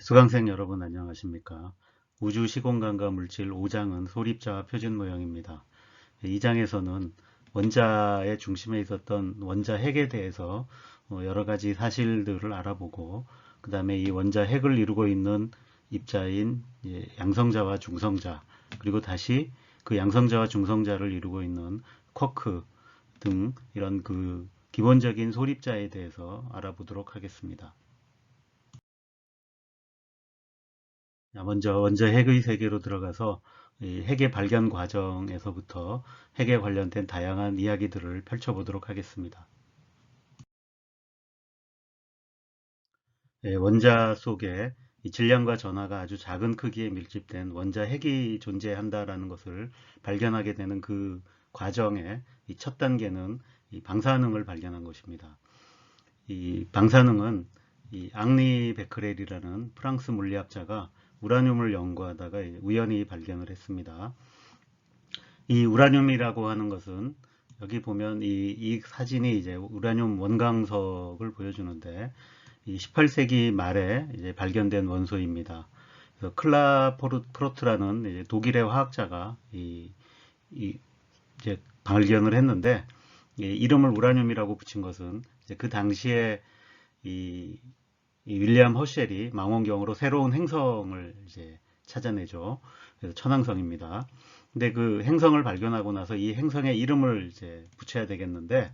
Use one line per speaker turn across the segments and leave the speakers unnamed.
수강생 여러분 안녕하십니까? 우주 시공간과 물질 5장은 소립자와 표준 모형입니다. 이 장에서는 원자의 중심에 있었던 원자 핵에 대해서 여러 가지 사실들을 알아보고 그 다음에 이 원자 핵을 이루고 있는 입자인 양성자와 중성자 그리고 다시 그 양성자와 중성자를 이루고 있는 쿼크 등 이런 그 기본적인 소립자에 대해서 알아보도록 하겠습니다. 먼저 원자 핵의 세계로 들어가서 이 핵의 발견 과정에서부터 핵에 관련된 다양한 이야기들을 펼쳐보도록 하겠습니다. 원자 속에 이 질량과 전하가 아주 작은 크기에 밀집된 원자 핵이 존재한다라는 것을 발견하게 되는 그 과정의 이 첫 단계는 이 방사능을 발견한 것입니다. 이 방사능은 이 앙리 베크렐이라는 프랑스 물리학자가 우라늄을 연구하다가 우연히 발견을 했습니다. 이 우라늄이라고 하는 것은 여기 보면 이 사진이 이제 우라늄 원광석을 보여주는데 이 18세기 말에 이제 발견된 원소입니다. 그래서 클라포르트라는 이제 독일의 화학자가 이제 발견을 했는데 이름을 우라늄이라고 붙인 것은 이제 그 당시에 이, 이 윌리엄 허쉘이 망원경으로 새로운 행성을 이제 찾아내죠. 그래서 천왕성입니다. 근데 그 행성을 발견하고 나서 이 행성의 이름을 이제 붙여야 되겠는데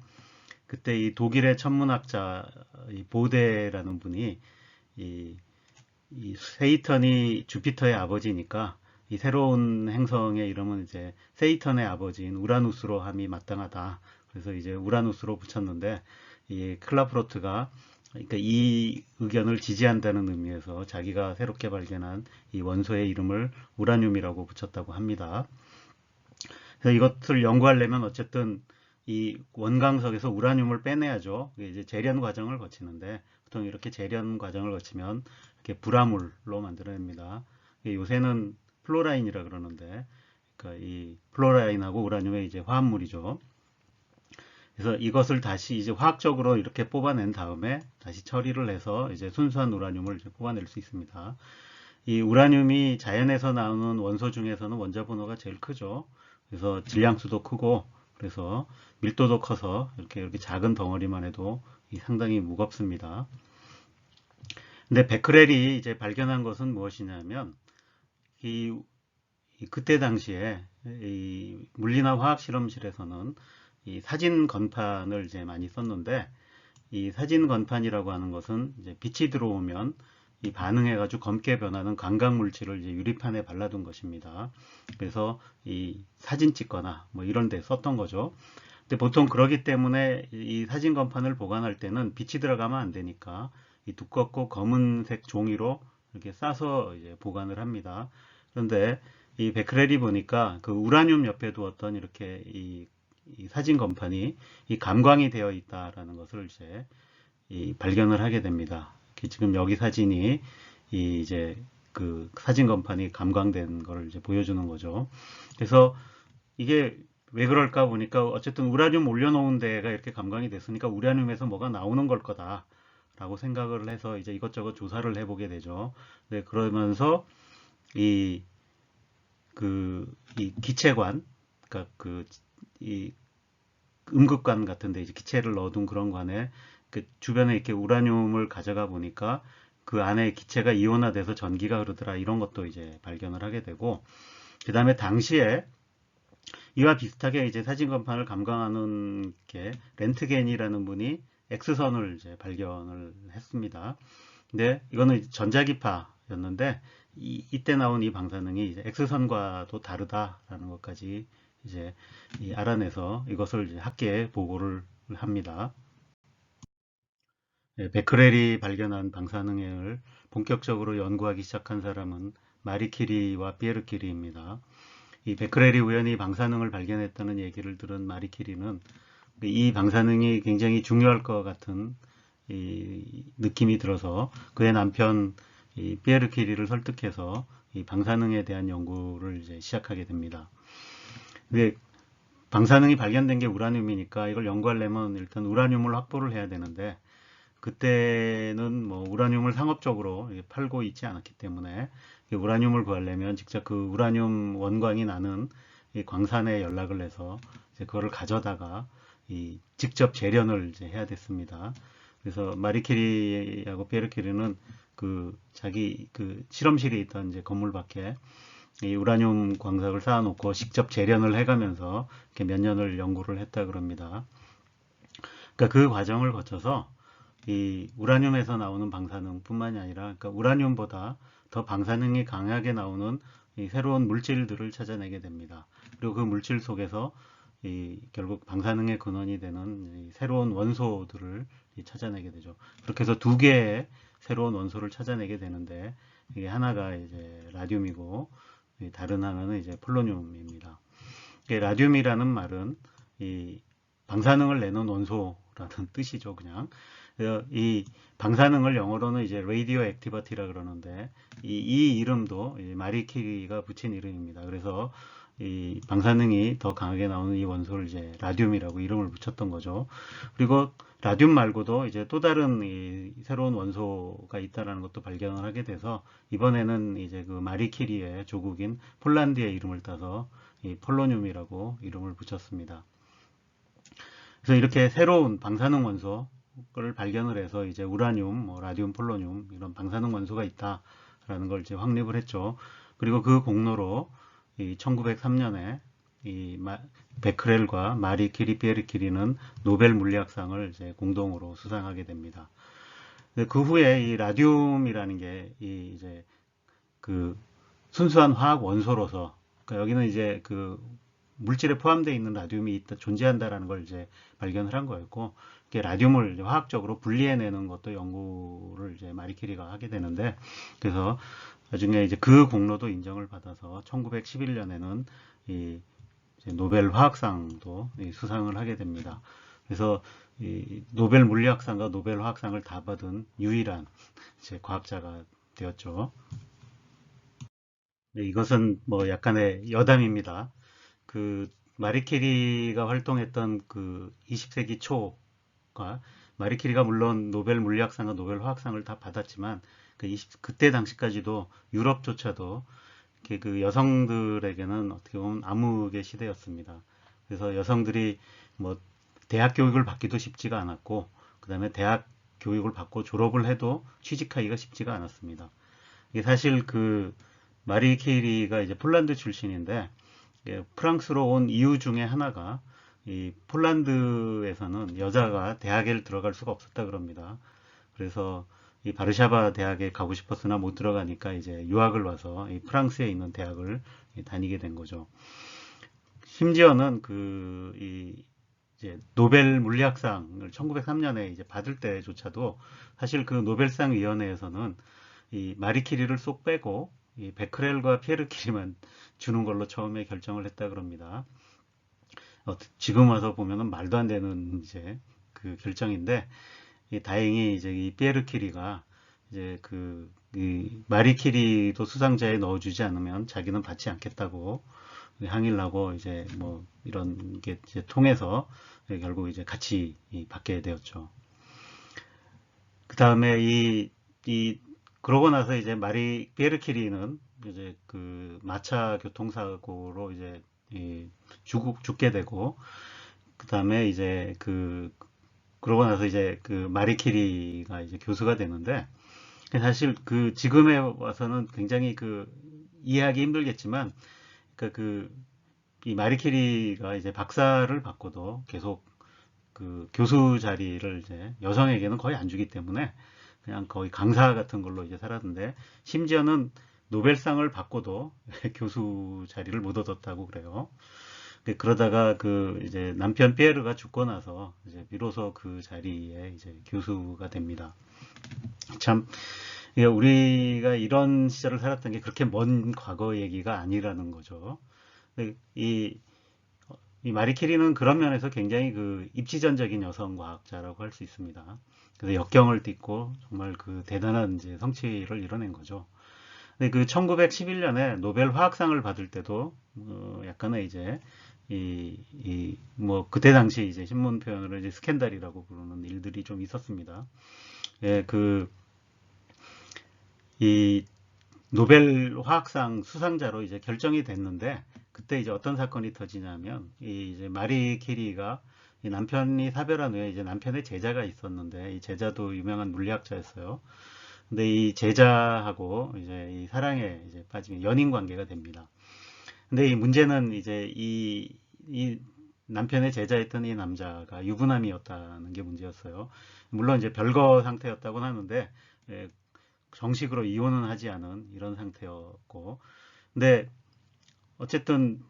그때 이 독일의 천문학자 이 보데라는 분이 이, 이 세이턴이 주피터의 아버지니까 이 새로운 행성의 이름은 이제 세이턴의 아버지인 우라누스로 함이 마땅하다. 그래서 이제 우라누스로 붙였는데 이 클라프로트가 그러니까 이 의견을 지지한다는 의미에서 자기가 새롭게 발견한 이 원소의 이름을 우라늄이라고 붙였다고 합니다. 그래서 이것을 연구하려면 어쨌든 이 원광석에서 우라늄을 빼내야죠. 이제 재련 과정을 거치는데 보통 이렇게 재련 과정을 거치면 이렇게 불화물로 만들어냅니다. 요새는 플로라인이라 그러는데 그러니까 이 플로라인하고 우라늄의 이제 화합물이죠. 그래서 이것을 다시 이제 화학적으로 이렇게 뽑아낸 다음에 다시 처리를 해서 이제 순수한 우라늄을 이제 뽑아낼 수 있습니다. 이 우라늄이 자연에서 나오는 원소 중에서는 원자 번호가 제일 크죠. 그래서 질량수도 크고 그래서 밀도도 커서 이렇게 작은 덩어리만 해도 상당히 무겁습니다. 근데 베크렐이 이제 발견한 것은 무엇이냐면 그때 당시에 이 물리나 화학 실험실에서는 이 사진 건판을 이제 많이 썼는데 이 사진 건판이라고 하는 것은 이제 빛이 들어오면 이 반응해가지고 검게 변하는 광각 물질을 이제 유리판에 발라둔 것입니다. 그래서 이 사진 찍거나 뭐 이런 데 썼던 거죠. 근데 보통 그러기 때문에 이 사진 건판을 보관할 때는 빛이 들어가면 안 되니까 이 두껍고 검은색 종이로 이렇게 싸서 이제 보관을 합니다. 그런데 이 베크렐이 보니까 그 우라늄 옆에 두었던 이렇게 이 사진 건판이 이 감광이 되어 있다라는 것을 이제 발견을 하게 됩니다. 지금 여기 사진이 이제 그 사진 건판이 감광된 것을 이제 보여주는 거죠. 그래서 이게 왜 그럴까 보니까 어쨌든 우라늄 올려놓은 데가 이렇게 감광이 됐으니까 우라늄에서 뭐가 나오는 걸 거다라고 생각을 해서 이제 이것저것 조사를 해보게 되죠. 네, 그러면서 이 이 기체관, 그러니까 이 음극관 같은데 이제 기체를 넣어둔 그런 관에 그 주변에 이렇게 우라늄을 가져가 보니까 그 안에 기체가 이온화돼서 전기가 흐르더라 이런 것도 이제 발견을 하게 되고 그 다음에 당시에 이와 비슷하게 이제 사진 건판을 감광하는 게 렌트겐이라는 분이 X선을 이제 발견을 했습니다. 근데 이거는 전자기파였는데 이때 나온 이 방사능이 이제 X선과도 다르다라는 것까지 이제 알아내서 이것을 이제 학계에 보고를 합니다. 베크렐이 발견한 방사능을 본격적으로 연구하기 시작한 사람은 마리 키리와 피에르 키리입니다. 이 베크렐이 우연히 방사능을 발견했다는 얘기를 들은 마리 키리는 이 방사능이 굉장히 중요할 것 같은 느낌이 들어서 그의 남편 피에르 키리를 설득해서 이 방사능에 대한 연구를 이제 시작하게 됩니다. 근데 방사능이 발견된 게 우라늄이니까 이걸 연구하려면 일단 우라늄을 확보를 해야 되는데 그때는 뭐 우라늄을 상업적으로 팔고 있지 않았기 때문에 우라늄을 구하려면 직접 그 우라늄 원광이 나는 이 광산에 연락을 해서 이제 그거를 가져다가 직접 재련을 이제 해야 됐습니다. 그래서 마리 퀴리하고 피에르 퀴리는 그 자기 그 실험실에 있던 이제 건물 밖에 이 우라늄 광석을 쌓아놓고 직접 재련을 해가면서 이렇게 몇 년을 연구를 했다 그럽니다. 그러니까 그 과정을 거쳐서 이 우라늄에서 나오는 방사능뿐만이 아니라 그러니까 우라늄보다 더 방사능이 강하게 나오는 이 새로운 물질들을 찾아내게 됩니다. 그리고 그 물질 속에서 결국 방사능의 근원이 되는 새로운 원소들을 찾아내게 되죠. 그렇게 해서 두 개의 새로운 원소를 찾아내게 되는데 이게 하나가 이제 라듐이고 다른 하나는 이제 폴로늄입니다. 라듐이라는 말은 이 방사능을 내는 원소라는 뜻이죠, 그냥. 이 방사능을 영어로는 이제 radio activity라 그러는데 이 이름도 마리 퀴리가 붙인 이름입니다. 그래서 이 방사능이 더 강하게 나오는 이 원소를 이제 라듐이라고 이름을 붙였던 거죠. 그리고 라듐 말고도 이제 또 다른 이 새로운 원소가 있다라는 것도 발견을 하게 돼서 이번에는 이제 그 마리 퀴리의 조국인 폴란드의 이름을 따서 이 폴로늄이라고 이름을 붙였습니다. 그래서 이렇게 새로운 방사능 원소를 발견을 해서 이제 우라늄, 뭐 라듐, 폴로늄 이런 방사능 원소가 있다라는 걸 이제 확립을 했죠. 그리고 그 공로로 이 1903년에 이 베크렐과 마리 퀴리, 피에르 퀴리는 노벨 물리학상을 이제 공동으로 수상하게 됩니다. 그 후에 이 라듐이라는 게 이제 그 순수한 화학 원소로서 그러니까 여기는 이제 그 물질에 포함되어 있는 라듐이 존재한다라는 걸 이제 발견을 한 거였고, 라듐을 이제 화학적으로 분리해내는 것도 연구를 이제 마리 퀴리가 하게 되는데, 그래서 나중에 이제 그 공로도 인정을 받아서 1911년에는 이 노벨 화학상도 수상을 하게 됩니다. 그래서 이 노벨 물리학상과 노벨 화학상을 다 받은 유일한 이제 과학자가 되었죠. 네, 이것은 뭐 약간의 여담입니다. 그 마리 퀴리가 활동했던 그 20세기 초가 마리 퀴리가 물론 노벨 물리학상과 노벨 화학상을 다 받았지만 그때 당시까지도 유럽조차도 이렇게 그 여성들에게는 어떻게 보면 암흑의 시대였습니다. 그래서 여성들이 뭐 대학 교육을 받기도 쉽지가 않았고 그 다음에 대학 교육을 받고 졸업을 해도 취직하기가 쉽지가 않았습니다. 이게 사실 그 마리 퀴리가 이제 폴란드 출신인데 프랑스로 온 이유 중에 하나가 이 폴란드에서는 여자가 대학에 들어갈 수가 없었다 그럽니다. 그래서 이 바르샤바 대학에 가고 싶었으나 못 들어가니까 이제 유학을 와서 이 프랑스에 있는 대학을 다니게 된 거죠. 심지어는 이제 노벨 물리학상을 1903년에 이제 받을 때조차도 사실 그 노벨상 위원회에서는 이 마리 퀴리를 쏙 빼고 이 베크렐과 피에르 퀴리만 주는 걸로 처음에 결정을 했다 그럽니다. 지금 와서 보면은 말도 안 되는 이제 그 결정인데 다행히 이제 이 피에르 퀴리가 이제 이 마리 퀴리도 수상자에 넣어주지 않으면 자기는 받지 않겠다고 항의를 하고 이제 뭐 이런 게 이제 통해서 결국 이제 같이 받게 되었죠. 그 다음에 그러고 나서 이제 피에르 퀴리는 이제 그 마차 교통사고로 이제 죽게 되고, 그 다음에 이제 그러고 나서 이제 그 마리 퀴리가 이제 교수가 되는데, 사실 그 지금에 와서는 굉장히 이해하기 힘들겠지만, 그러니까 이 마리 퀴리가 이제 박사를 받고도 계속 그 교수 자리를 이제 여성에게는 거의 안 주기 때문에 그냥 거의 강사 같은 걸로 이제 살았는데, 심지어는 노벨상을 받고도 교수 자리를 못 얻었다고 그래요. 그러다가 이제 남편 피에르가 죽고 나서 이제 비로소 그 자리에 이제 교수가 됩니다. 참 우리가 이런 시절을 살았던 게 그렇게 먼 과거 얘기가 아니라는 거죠. 이 마리 퀴리는 그런 면에서 굉장히 입지전적인 여성 과학자라고 할 수 있습니다. 그래서 역경을 딛고 정말 대단한 이제 성취를 이뤄낸 거죠. 근데 1911년에 노벨 화학상을 받을 때도 약간의 이제 뭐 그때 당시 이제 신문 표현으로 이제 스캔들이라고 부르는 일들이 좀 있었습니다. 예, 이 노벨 화학상 수상자로 이제 결정이 됐는데, 그때 이제 어떤 사건이 터지냐면, 이 이제 마리 캐리가 이 남편이 사별한 후에 이제 남편의 제자가 있었는데, 이 제자도 유명한 물리학자였어요. 근데 이 제자하고 이제 이 사랑에 이제 빠지면 연인 관계가 됩니다. 근데 이 문제는 이제 이 남편의 제자였던 이 남자가 유부남이었다는 게 문제였어요. 물론 이제 별거 상태였다고는 하는데, 예, 정식으로 이혼은 하지 않은 이런 상태였고, 근데 어쨌든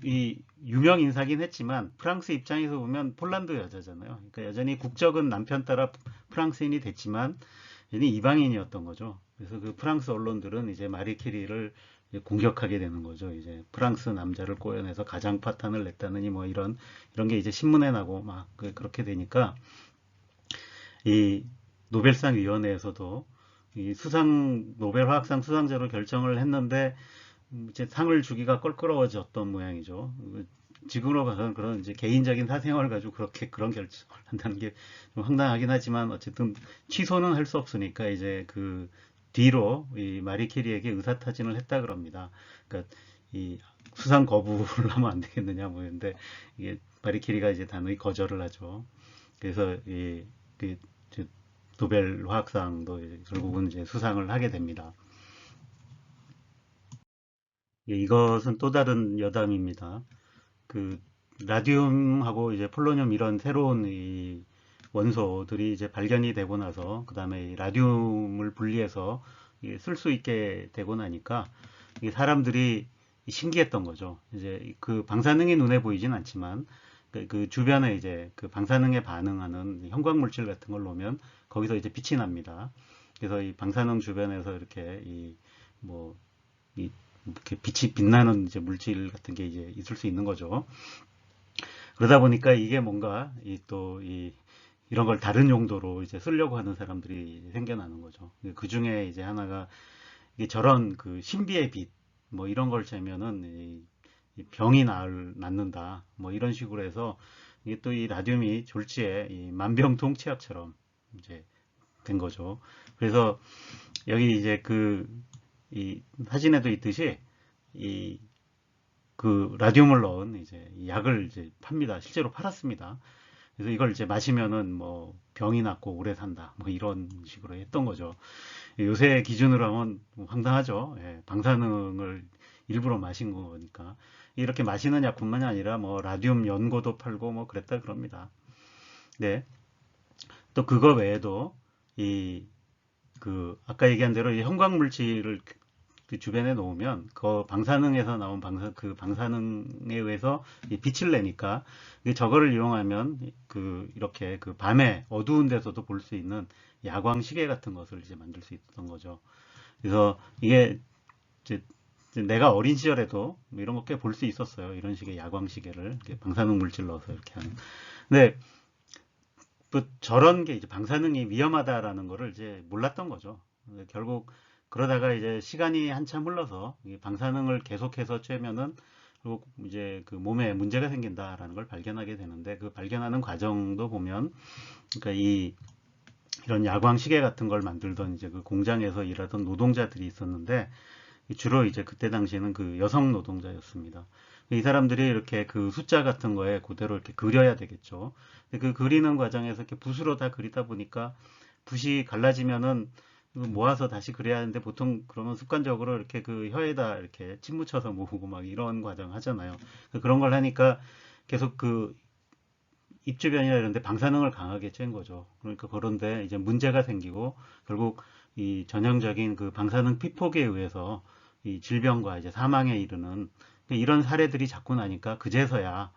이 유명 인사긴 했지만 프랑스 입장에서 보면 폴란드 여자잖아요. 그러니까 여전히 국적은 남편 따라 프랑스인이 됐지만 여전히 이방인이었던 거죠. 그래서 그 프랑스 언론들은 이제 마리 키리를 공격하게 되는 거죠. 이제 프랑스 남자를 꼬여내서 가장 파탄을 냈다느니 뭐 이런 게 이제 신문에 나고 막 그렇게 되니까 이 노벨상 위원회에서도 이 노벨 화학상 수상자로 결정을 했는데 이제 상을 주기가 껄끄러워졌던 모양이죠. 지금으로 봐서는 그런 이제 개인적인 사생활을 가지고 그런 결정을 한다는 게 좀 황당하긴 하지만 어쨌든 취소는 할 수 없으니까 이제 그 뒤로 이 마리 캐리에게 의사타진을 했다 그럽니다. 그러니까 이 수상 거부를 하면 안 되겠느냐 뭐 이런데 이게 마리 캐리가 이제 단호히 거절을 하죠. 그래서 그 노벨 화학상도 결국은 이제 수상을 하게 됩니다. 이것은 또 다른 여담입니다. 그 라듐하고 이제 폴로늄 이런 새로운 이 원소들이 이제 발견이 되고 나서 그다음에 이 라듐을 분리해서 쓸 수 있게 되고 나니까 이 사람들이 신기했던 거죠. 이제 그 방사능이 눈에 보이진 않지만 그 주변에 이제 그 방사능에 반응하는 형광 물질 같은 걸 놓으면 거기서 이제 빛이 납니다. 그래서 이 방사능 주변에서 이렇게 뭐 이렇게 빛이 빛나는 이제 물질 같은 게 이제 있을 수 있는 거죠. 그러다 보니까 이게 뭔가 이런 걸 다른 용도로 이제 쓰려고 하는 사람들이 생겨나는 거죠. 그 중에 이제 하나가 이게 저런 그 신비의 빛, 뭐 이런 걸 재면은 이 병이 낫는다, 뭐 이런 식으로 해서 이게 또 이 라듐이 졸지에 이 만병통치약처럼 이제 된 거죠. 그래서 여기 이제 이 사진에도 있듯이 이 그 라듐을 넣은 이제 약을 이제 팝니다. 실제로 팔았습니다. 그래서 이걸 이제 마시면은 뭐 병이 낫고 오래 산다. 뭐 이런 식으로 했던 거죠. 요새 기준으로 하면 황당하죠. 예, 방사능을 일부러 마신 거니까. 이렇게 마시는 약뿐만이 아니라 뭐 라듐 연고도 팔고 뭐 그랬다 그럽니다. 네. 또 그거 외에도 이 아까 얘기한 대로 이 형광 물질을 그 주변에 놓으면 그 방사능에서 나온 방사능에 의해서 빛을 내니까 저거를 이용하면 이렇게 그 밤에 어두운 데서도 볼 수 있는 야광 시계 같은 것을 이제 만들 수 있었던 거죠. 그래서 이게 이제 내가 어린 시절에도 뭐 이런 거 꽤 볼 수 있었어요. 이런 식의 야광 시계를 방사능 물질 넣어서 이렇게 하는. 근데 또 저런 게 이제 방사능이 위험하다라는 거를 이제 몰랐던 거죠. 결국 그러다가 이제 시간이 한참 흘러서 방사능을 계속해서 쬐면은 결국 이제 그 몸에 문제가 생긴다라는 걸 발견하게 되는데 그 발견하는 과정도 보면 그러니까 이런 야광 시계 같은 걸 만들던 이제 그 공장에서 일하던 노동자들이 있었는데 주로 이제 그때 당시에는 그 여성 노동자였습니다. 이 사람들이 이렇게 그 숫자 같은 거에 그대로 이렇게 그려야 되겠죠. 그 그리는 과정에서 이렇게 붓으로 다 그리다 보니까 붓이 갈라지면은 모아서 다시 그려야 하는데 보통 그러면 습관적으로 이렇게 그 혀에다 이렇게 침 묻혀서 모으고 막 이런 과정 하잖아요. 그런 걸 하니까 계속 그 입 주변이나 이런 데 방사능을 강하게 쬐는 거죠. 그러니까 그런데 이제 문제가 생기고 결국 이 전형적인 그 방사능 피폭에 의해서 이 질병과 이제 사망에 이르는 이런 사례들이 자꾸 나니까 그제서야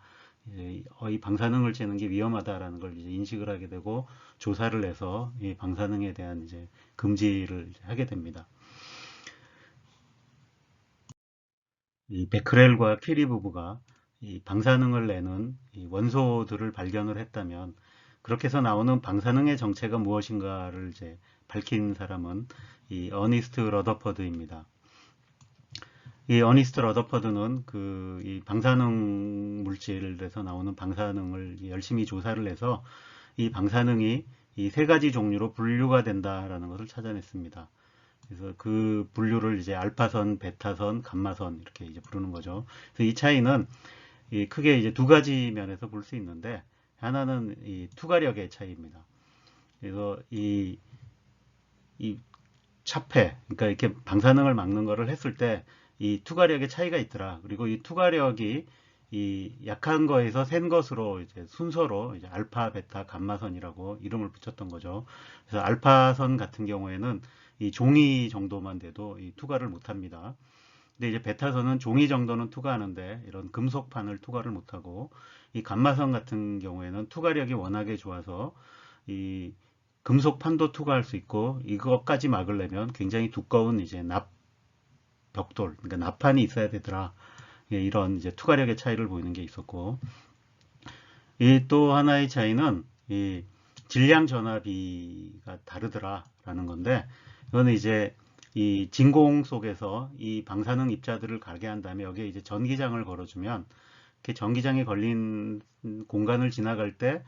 이 방사능을 쬐는 게 위험하다라는 걸 이제 인식을 하게 되고 조사를 해서 이 방사능에 대한 이제 금지를 하게 됩니다. 이 베크렐과 캐리 부부가 이 방사능을 내는 이 원소들을 발견을 했다면 그렇게 해서 나오는 방사능의 정체가 무엇인가를 이제 밝힌 사람은 이 어니스트 러더퍼드입니다. 이 어니스트 러더퍼드는 이 방사능 물질에서 나오는 방사능을 열심히 조사를 해서 이 방사능이 이 세 가지 종류로 분류가 된다라는 것을 찾아냈습니다. 그래서 그 분류를 이제 알파선, 베타선, 감마선 이렇게 이제 부르는 거죠. 그래서 이 차이는 크게 이제 두 가지 면에서 볼 수 있는데, 하나는 이 투과력의 차이입니다. 그래서 이 차폐, 그러니까 이렇게 방사능을 막는 거를 했을 때 이 투과력의 차이가 있더라. 그리고 이 투과력이 이 약한 거에서 센 것으로 이제 순서로 이제 알파, 베타, 감마선이라고 이름을 붙였던 거죠. 그래서 알파선 같은 경우에는 이 종이 정도만 돼도 이 투과를 못 합니다. 근데 이제 베타선은 종이 정도는 투과하는데 이런 금속판을 투과를 못하고, 이 감마선 같은 경우에는 투과력이 워낙에 좋아서 이 금속판도 투과할 수 있고, 이것까지 막으려면 굉장히 두꺼운 이제 벽돌, 그러니까 납판이 있어야 되더라. 이런 이제 투과력의 차이를 보이는 게 있었고, 이 또 하나의 차이는 이 질량 전압비가 다르더라라는 건데, 이거는 이제 이 진공 속에서 이 방사능 입자들을 가게 한 다음에 여기에 이제 전기장을 걸어주면, 이렇게 전기장이 걸린 공간을 지나갈 때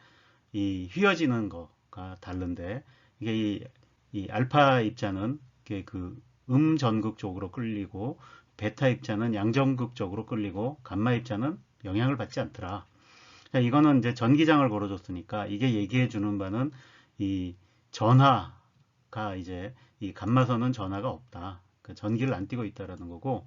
이 휘어지는 거가 다른데, 이게 이 알파 입자는 이게 그 음전극 쪽으로 끌리고, 베타 입자는 양전극 쪽으로 끌리고, 감마 입자는 영향을 받지 않더라. 이거는 이제 전기장을 걸어줬으니까 이게 얘기해 주는 바는 이 전하가 이제 이 감마선은 전하가 없다. 그러니까 전기를 안 띠고 있다라는 거고,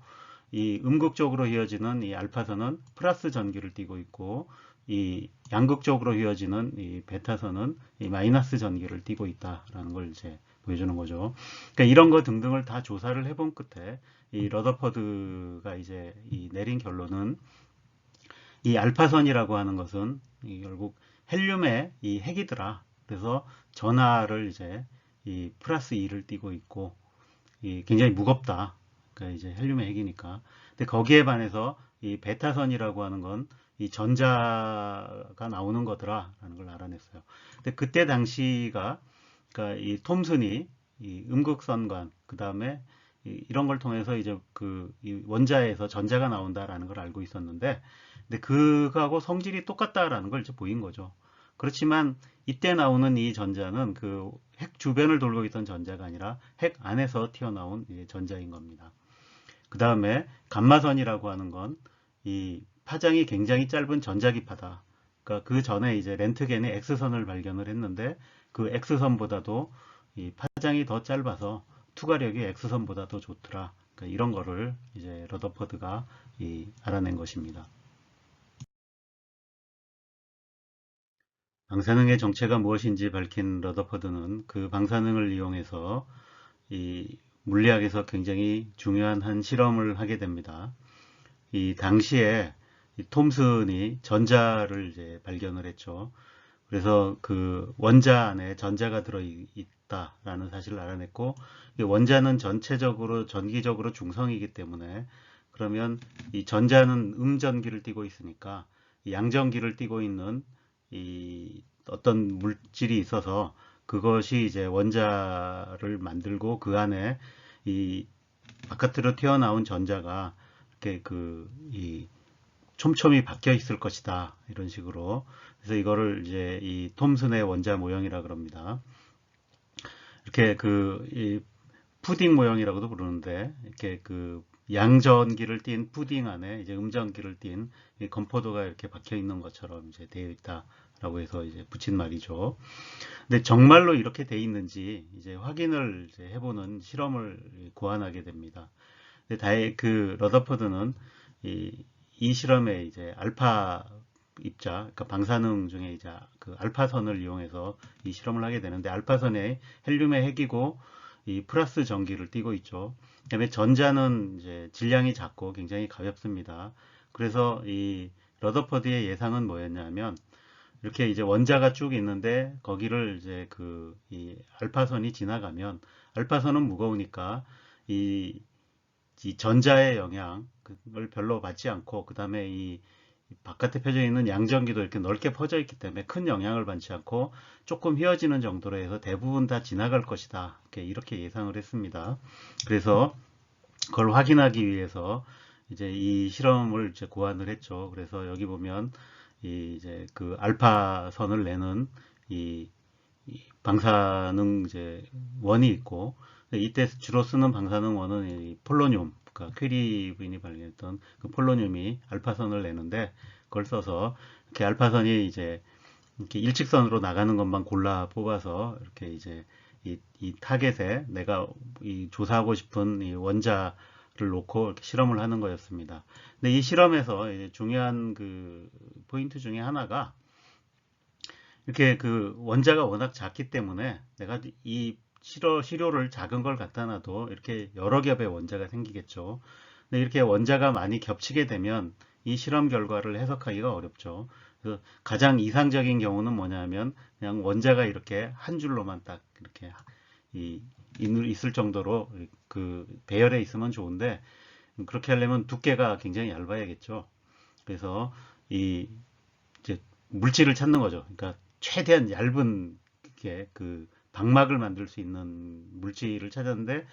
이 음극적으로 휘어지는 이 알파선은 플러스 전기를 띠고 있고, 이 양극적으로 휘어지는 이 베타선은 이 마이너스 전기를 띠고 있다라는 걸 이제 보여주는 거죠. 그러니까 이런 거 등등을 다 조사를 해본 끝에 이 러더퍼드가 이제 이 내린 결론은, 이 알파선이라고 하는 것은 결국 헬륨의 이 핵이더라. 그래서 전하를 이제 이 플러스 2를 띠고 있고, 굉장히 무겁다. 그러니까 이제 헬륨의 핵이니까. 근데 거기에 반해서 이 베타선이라고 하는 건 이 전자가 나오는 거더라라는 걸 알아냈어요. 근데 그때 당시가, 그러니까 이 톰슨이 이 음극선관, 그 다음에 이런 걸 통해서 이제 이 원자에서 전자가 나온다라는 걸 알고 있었는데, 근데 그거하고 성질이 똑같다라는 걸 이제 보인 거죠. 그렇지만 이때 나오는 이 전자는 그 핵 주변을 돌고 있던 전자가 아니라 핵 안에서 튀어나온 전자인 겁니다. 그 다음에 감마선이라고 하는 건 이 파장이 굉장히 짧은 전자기파다. 그러니까 그 전에 이제 렌트겐의 X선을 발견을 했는데, 그 X선보다도 이 파장이 더 짧아서 투과력이 X선보다 더 좋더라. 그러니까 이런 거를 이제 러더퍼드가 알아낸 것입니다. 방사능의 정체가 무엇인지 밝힌 러더퍼드는 그 방사능을 이용해서 이 물리학에서 굉장히 중요한 한 실험을 하게 됩니다. 이 당시에 이 톰슨이 전자를 이제 발견을 했죠. 그래서 그 원자 안에 전자가 들어 있다라는 사실을 알아냈고, 이 원자는 전체적으로 전기적으로 중성이기 때문에, 그러면 이 전자는 음전기를 띠고 있으니까 이 양전기를 띠고 있는 이 어떤 물질이 있어서 그것이 이제 원자를 만들고, 그 안에 이 바깥으로 튀어나온 전자가 이렇게 이 촘촘히 박혀 있을 것이다, 이런 식으로. 그래서 이거를 이제 이 톰슨의 원자 모형이라 그럽니다. 이렇게 이 푸딩 모형이라고도 부르는데, 이렇게 그 양전기를 띤 푸딩 안에 이제 음전기를 띤 건포도가 이렇게 박혀 있는 것처럼 이제 되어 있다라고 해서 이제 붙인 말이죠. 근데 정말로 이렇게 돼 있는지 이제 확인을 이제 해보는 실험을 고안하게 됩니다. 근데 러더퍼드는 이 실험에 이제 알파 입자, 그러니까 방사능 중에 이제 그 알파선을 이용해서 이 실험을 하게 되는데, 알파선에 헬륨의 핵이고 이 플러스 전기를 띠고 있죠. 그다음에 전자는 이제 질량이 작고 굉장히 가볍습니다. 그래서 이 러더퍼드의 예상은 뭐였냐면, 이렇게 이제 원자가 쭉 있는데 거기를 이제 이 알파선이 지나가면, 알파선은 무거우니까 이 전자의 영향을 별로 받지 않고, 그 다음에 이 바깥에 펴져 있는 양전기도 이렇게 넓게 퍼져 있기 때문에 큰 영향을 받지 않고 조금 휘어지는 정도로 해서 대부분 다 지나갈 것이다, 이렇게 예상을 했습니다. 그래서 그걸 확인하기 위해서 이제 이 실험을 이제 고안을 했죠. 그래서 여기 보면 이제 그 알파선을 내는 이 방사능 이제 원이 있고, 이때 주로 쓰는 방사능 원은 이 폴로늄, 그러니까 퀴리 부인이 발견했던 그 폴로늄이 알파선을 내는데, 그걸 써서 이렇게 알파선이 이제 이렇게 일직선으로 나가는 것만 골라 뽑아서 이렇게 이제 이 타겟에 내가 조사하고 싶은 이 원자를 놓고 이렇게 실험을 하는 거였습니다. 근데 이 실험에서 이제 중요한 그 포인트 중에 하나가, 이렇게 그 원자가 워낙 작기 때문에 내가 이 시료를 작은 걸 갖다 놔도 이렇게 여러 겹의 원자가 생기겠죠. 근데 이렇게 원자가 많이 겹치게 되면 이 실험 결과를 해석하기가 어렵죠. 그래서 가장 이상적인 경우는 뭐냐면 그냥 원자가 이렇게 한 줄로만 딱 이렇게 있을 정도로 그 배열에 있으면 좋은데, 그렇게 하려면 두께가 굉장히 얇아야겠죠. 그래서 이 이제 물질을 찾는 거죠. 그러니까 최대한 얇은 그 방막을 만들 수 있는 물질을 찾았는데,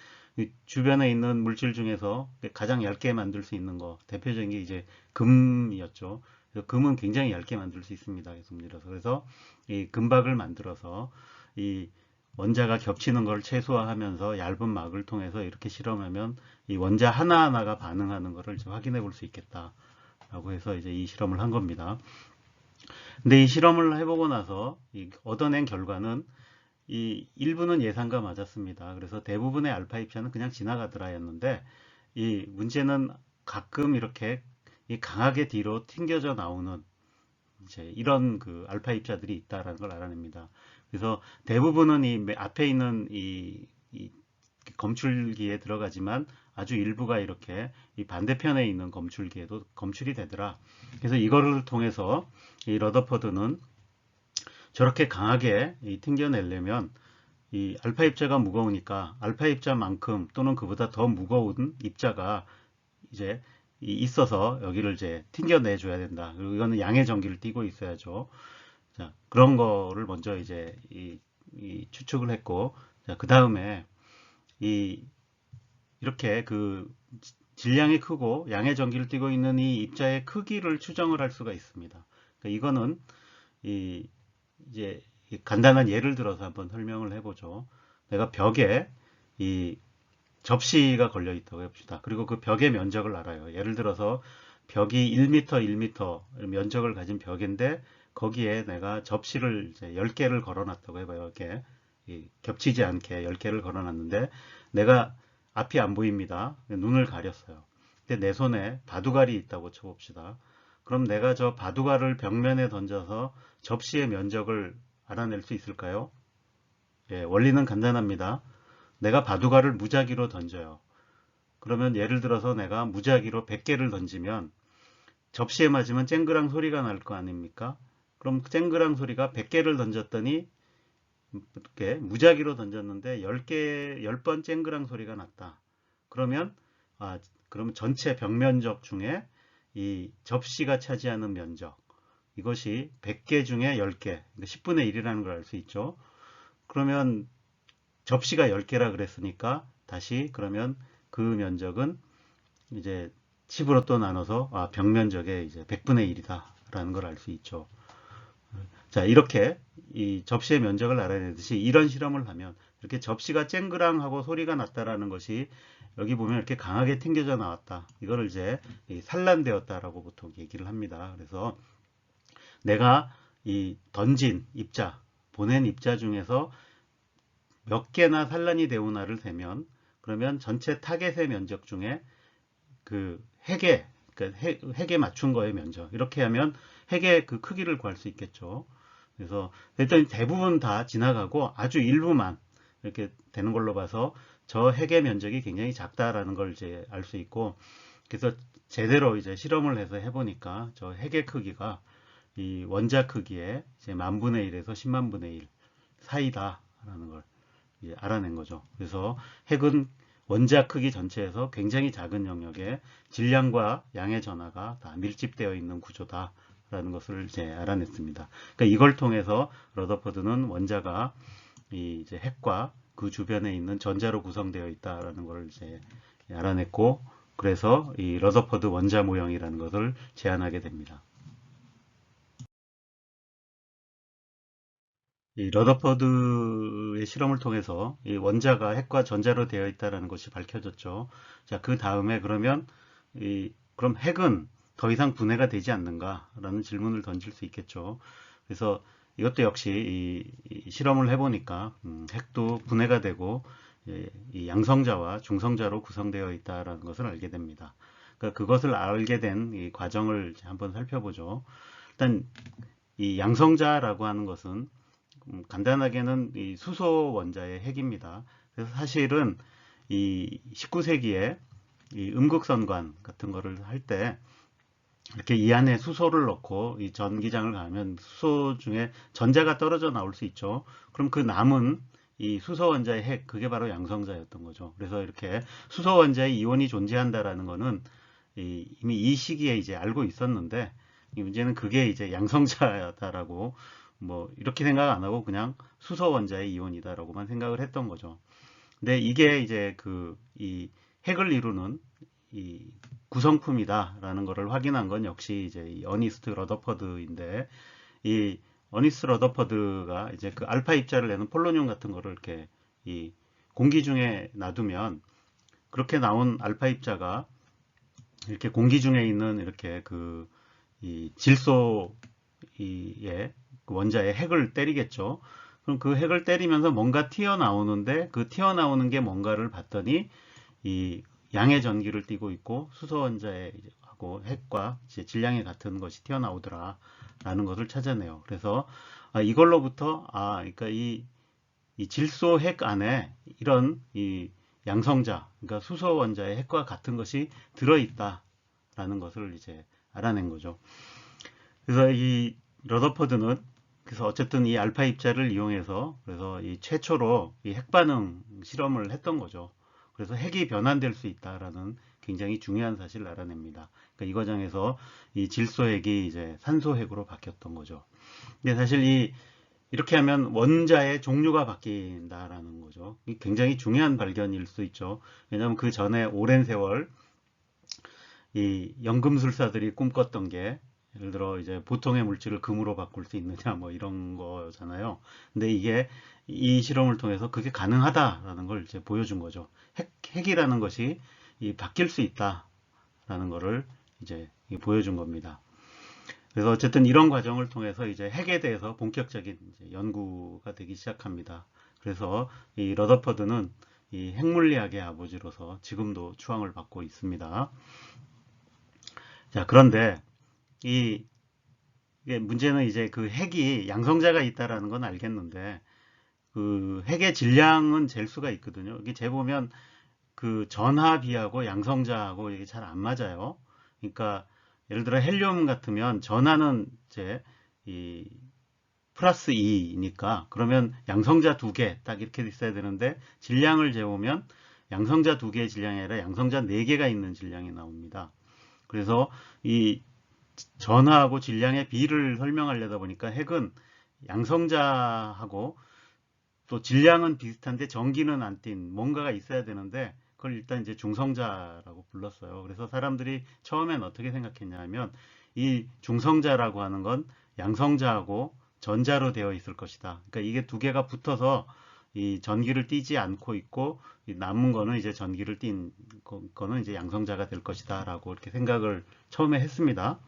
주변에 있는 물질 중에서 가장 얇게 만들 수 있는 거 대표적인 게 이제 금이었죠. 그래서 금은 굉장히 얇게 만들 수 있습니다. 그래서 이 금박을 만들어서 이 원자가 겹치는 걸 최소화하면서 얇은 막을 통해서 이렇게 실험하면 이 원자 하나하나가 반응하는 것을 확인해 볼 수 있겠다라고 해서 이제 이 실험을 한 겁니다. 근데 이 실험을 해보고 나서 얻어낸 결과는 이 일부는 예상과 맞았습니다. 그래서 대부분의 알파 입자는 그냥 지나가더라였는데, 이 문제는 가끔 이렇게 강하게 뒤로 튕겨져 나오는 이제 이런 그 알파 입자들이 있다라는 걸 알아냅니다. 그래서 대부분은 이 앞에 있는 이 검출기에 들어가지만 아주 일부가 이렇게 이 반대편에 있는 검출기에도 검출이 되더라. 그래서 이거를 통해서 이 러더퍼드는 저렇게 강하게 튕겨내려면 이 알파 입자가 무거우니까 알파 입자만큼 또는 그보다 더 무거운 입자가 이제 있어서 여기를 이제 튕겨내 줘야 된다. 그리고 이거는 양의 전기를 띠고 있어야죠. 자, 그런 거를 먼저 이제 추측을 했고, 자, 그 다음에 이렇게 그 질량이 크고 양의 전기를 띠고 있는 이 입자의 크기를 추정을 할 수가 있습니다. 그러니까 이거는 이제 간단한 예를 들어서 한번 설명을 해보죠. 내가 벽에 이 접시가 걸려 있다고 해봅시다. 그리고 그 벽의 면적을 알아요. 예를 들어서 벽이 1m, 1m 면적을 가진 벽인데, 거기에 내가 접시를 이제 10개를 걸어놨다고 해봐요. 이렇게 겹치지 않게 10개를 걸어놨는데, 내가 앞이 안 보입니다. 눈을 가렸어요. 근데 내 손에 바둑알이 있다고 쳐봅시다. 그럼 내가 저 바둑알을 벽면에 던져서 접시의 면적을 알아낼 수 있을까요? 예, 원리는 간단합니다. 내가 바둑알을 무작위로 던져요. 그러면 예를 들어서 내가 무작위로 100개를 던지면 접시에 맞으면 쨍그랑 소리가 날 거 아닙니까? 그럼 쨍그랑 소리가 100개를 던졌더니 이렇게 무작위로 던졌는데 10번 쨍그랑 소리가 났다. 그러면 그러면 전체 벽 면적 중에 이 접시가 차지하는 면적, 이것이 100개 중에 10개, 10분의 1이라는 걸 알 수 있죠. 그러면 접시가 10개라 그랬으니까 다시 그러면 그 면적은 이제 10으로 또 나눠서 벽 면적의 이제 100분의 1이다라는 걸 알 수 있죠. 자, 이렇게 이 접시의 면적을 알아내듯이 이런 실험을 하면 이렇게 접시가 쨍그랑하고 소리가 났다라는 것이 여기 보면 이렇게 강하게 튕겨져 나왔다. 이거를 이제 산란되었다라고 보통 얘기를 합니다. 그래서 내가 이 던진 입자, 보낸 입자 중에서 몇 개나 산란이 되오나를 세면, 그러면 전체 타겟의 면적 중에 그 핵에 맞춘 거의 면적, 이렇게 하면 핵의 그 크기를 구할 수 있겠죠. 그래서 일단 대부분 다 지나가고 아주 일부만 이렇게 되는 걸로 봐서 저 핵의 면적이 굉장히 작다라는 걸 이제 알 수 있고, 그래서 제대로 이제 실험을 해서 해보니까 저 핵의 크기가 이 원자 크기의 이제 10,000분의 1에서 100,000분의 1 사이다라는 걸 알아낸 거죠. 그래서 핵은 원자 크기 전체에서 굉장히 작은 영역에 질량과 양의 전하가 다 밀집되어 있는 구조다라는 것을 이제 알아냈습니다. 그러니까 이걸 통해서 러더퍼드는 원자가 이제 핵과 그 주변에 있는 전자로 구성되어 있다라는 걸 이제 알아냈고, 그래서 이 러더퍼드 원자 모형이라는 것을 제안하게 됩니다. 이 러더퍼드의 실험을 통해서 이 원자가 핵과 전자로 되어 있다는 것이 밝혀졌죠. 자, 그 다음에 그러면 그럼 핵은 더 이상 분해가 되지 않는가라는 질문을 던질 수 있겠죠. 그래서 이것도 역시 이 실험을 해보니까 핵도 분해가 되고 이 양성자와 중성자로 구성되어 있다는 것을 알게 됩니다. 그러니까 그것을 알게 된 이 과정을 한번 살펴보죠. 일단 이 양성자라고 하는 것은 간단하게는 이 수소 원자의 핵입니다. 그래서 사실은 이 19세기에 이 음극선관 같은 거를 할 때 이렇게 이 안에 수소를 넣고 이 전기장을 가면 수소 중에 전자가 떨어져 나올 수 있죠. 그럼 그 남은 이 수소 원자의 핵, 그게 바로 양성자였던 거죠. 그래서 이렇게 수소 원자의 이온이 존재한다라는 거는 이미 이 시기에 이제 알고 있었는데, 이 문제는 그게 이제 양성자다라고 뭐 이렇게 생각 안 하고 그냥 수소 원자의 이온이다라고만 생각을 했던 거죠. 근데 이게 이제 이 핵을 이루는 이 구성품이다라는 것을 확인한 건 역시 이제 이 어니스트 러더퍼드인데, 이 어니스트 러더퍼드가 이제 그 알파 입자를 내는 폴로늄 같은 거를 이렇게 이 공기 중에 놔두면 그렇게 나온 알파 입자가 이렇게 공기 중에 있는 이렇게 이 질소의 그 원자의 핵을 때리겠죠. 그럼 그 핵을 때리면서 뭔가 튀어나오는데, 그 튀어나오는 게 뭔가를 봤더니 이 양의 전기를 띠고 있고 수소 원자하고 핵과 질량이 같은 것이 튀어나오더라라는 것을 찾아내요. 그래서 이걸로부터 그러니까 이 질소 핵 안에 이런 이 양성자, 그러니까 수소 원자의 핵과 같은 것이 들어있다라는 것을 이제 알아낸 거죠. 그래서 이 러더퍼드는 그래서 어쨌든 이 알파 입자를 이용해서 그래서 이 최초로 이 핵반응 실험을 했던 거죠. 그래서 핵이 변환될 수 있다라는 굉장히 중요한 사실을 알아냅니다. 그러니까 이 과정에서 이 질소핵이 이제 산소핵으로 바뀌었던 거죠. 근데 사실 이렇게 하면 원자의 종류가 바뀐다라는 거죠. 굉장히 중요한 발견일 수 있죠. 왜냐하면 그 전에 오랜 세월 이 연금술사들이 꿈꿨던 게, 예를 들어 이제 보통의 물질을 금으로 바꿀 수 있느냐 뭐 이런 거잖아요. 근데 이게 이 실험을 통해서 그게 가능하다라는 걸 이제 보여준 거죠. 핵이라는 것이 바뀔 수 있다라는 거를 이제 보여준 겁니다. 그래서 어쨌든 이런 과정을 통해서 이제 핵에 대해서 본격적인 이제 연구가 되기 시작합니다. 그래서 이 러더퍼드는 이 핵물리학의 아버지로서 지금도 추앙을 받고 있습니다. 자, 그런데 이게 문제는 이제 그 핵이 양성자가 있다라는 건 알겠는데, 그 핵의 질량은 잴 수가 있거든요. 이게 재보면 그 전하비하고 양성자하고 이게 잘 안 맞아요. 그러니까 예를 들어 헬륨 같으면 전하는 이제 이 플러스 2니까 그러면 양성자 2개 딱 이렇게 있어야 되는데, 질량을 재보면 양성자 2개의 질량이 아니라 양성자 4개가 있는 질량이 나옵니다. 그래서 이 전하하고 질량의 비를 설명하려다 보니까 핵은 양성자하고 또 질량은 비슷한데 전기는 안 띈 뭔가가 있어야 되는데, 그걸 일단 이제 중성자라고 불렀어요. 그래서 사람들이 처음엔 어떻게 생각했냐면 이 중성자라고 하는 건 양성자하고 전자로 되어 있을 것이다. 그러니까 이게 두 개가 붙어서 이 전기를 띠지 않고 있고, 남은 거는 이제 전기를 띈 거는 이제 양성자가 될 것이다 라고 이렇게 생각을 처음에 했습니다.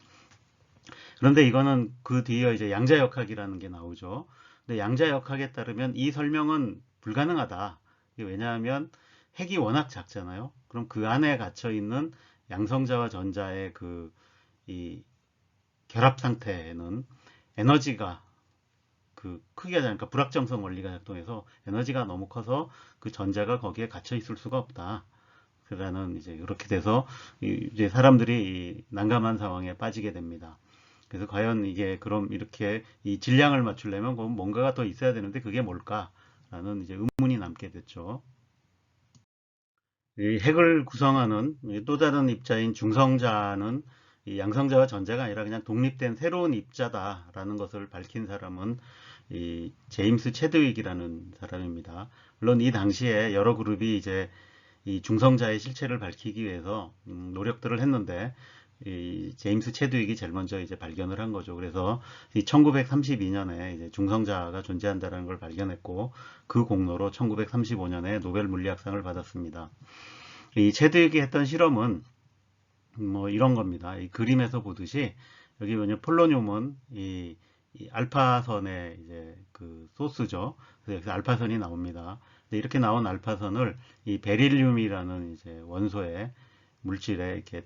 그런데 이거는 그 뒤에 이제 양자역학이라는 게 나오죠. 근데 양자역학에 따르면 이 설명은 불가능하다. 왜냐하면 핵이 워낙 작잖아요. 그럼 그 안에 갇혀 있는 양성자와 전자의 이 결합 상태에는 에너지가 크기가 작으니까 불확정성 원리가 작동해서 에너지가 너무 커서 그 전자가 거기에 갇혀 있을 수가 없다. 그러는 이제 이렇게 돼서 이제 사람들이 난감한 상황에 빠지게 됩니다. 그래서 과연 이게 그럼 이렇게 이 질량을 맞추려면 뭔가가 더 있어야 되는데 그게 뭘까라는 이제 의문이 남게 됐죠. 이 핵을 구성하는 또 다른 입자인 중성자는 이 양성자와 전자가 아니라 그냥 독립된 새로운 입자다라는 것을 밝힌 사람은 이 제임스 체드윅이라는 사람입니다. 물론 이 당시에 여러 그룹이 이제 이 중성자의 실체를 밝히기 위해서 노력들을 했는데, 이 제임스 체드윅이 제일 먼저 이제 발견을 한 거죠. 그래서 이 1932년에 이제 중성자가 존재한다는 걸 발견했고 그 공로로 1935년에 노벨 물리학상을 받았습니다. 이 체드윅이 했던 실험은 뭐 이런 겁니다. 이 그림에서 보듯이 여기 뭐냐 폴로늄은 이 알파선의 이제 그 소스죠. 그래서 여기서 알파선이 나옵니다. 이렇게 나온 알파선을 이 베릴륨이라는 이제 원소의 물질에 이렇게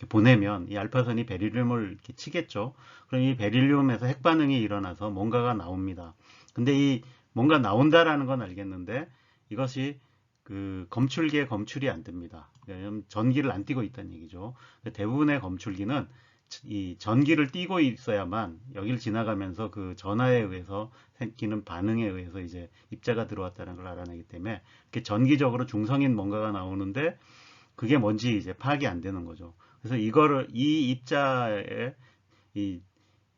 보내면 이 알파선이 베릴륨을 이렇게 치겠죠. 그럼 이 베릴륨에서 핵반응이 일어나서 뭔가가 나옵니다. 근데 이 뭔가 나온다라는 건 알겠는데 이것이 그 검출기에 검출이 안 됩니다. 왜냐하면 전기를 안 띠고 있다는 얘기죠. 대부분의 검출기는 이 전기를 띠고 있어야만 여기를 지나가면서 그 전하에 의해서 생기는 반응에 의해서 이제 입자가 들어왔다는 걸 알아내기 때문에 이렇게 전기적으로 중성인 뭔가가 나오는데 그게 뭔지 이제 파악이 안 되는 거죠. 그래서 이거를 이 입자의 이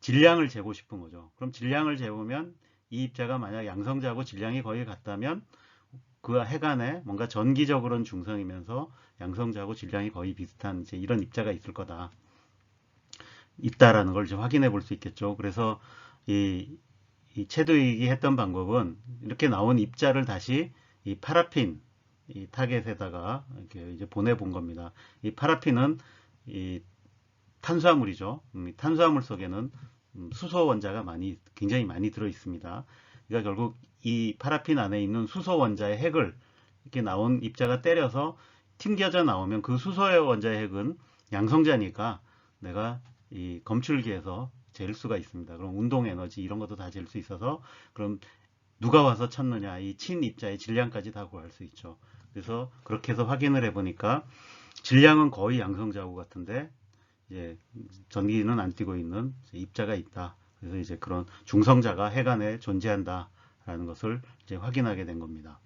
질량을 재고 싶은 거죠. 그럼 질량을 재보면 이 입자가 만약 양성자하고 질량이 거의 같다면 그 핵안에 뭔가 전기적으로는 중성이면서 양성자하고 질량이 거의 비슷한 이제 이런 입자가 있을 거다. 있다라는 걸 이제 확인해 볼 수 있겠죠. 그래서 이 체드윅이 했던 방법은 이렇게 나온 입자를 다시 이 파라핀 이 타겟에다가 이렇게 이제 보내본 겁니다. 이 파라핀은 이 탄수화물이죠. 탄수화물 속에는 수소 원자가 굉장히 많이 들어 있습니다. 그러니까 결국 이 파라핀 안에 있는 수소 원자의 핵을 이렇게 나온 입자가 때려서 튕겨져 나오면 그 수소 원자의 핵은 양성자니까 내가 이 검출기에서 잴 수가 있습니다. 그럼 운동 에너지 이런 것도 다 잴 수 있어서 그럼 누가 와서 쳤느냐 이 친 입자의 질량까지 다 구할 수 있죠. 그래서 그렇게 해서 확인을 해보니까 질량은 거의 양성자하고 같은데 이제 전기는 안 띄고 있는 입자가 있다. 그래서 이제 그런 중성자가 핵 안에 존재한다라는 것을 이제 확인하게 된 겁니다.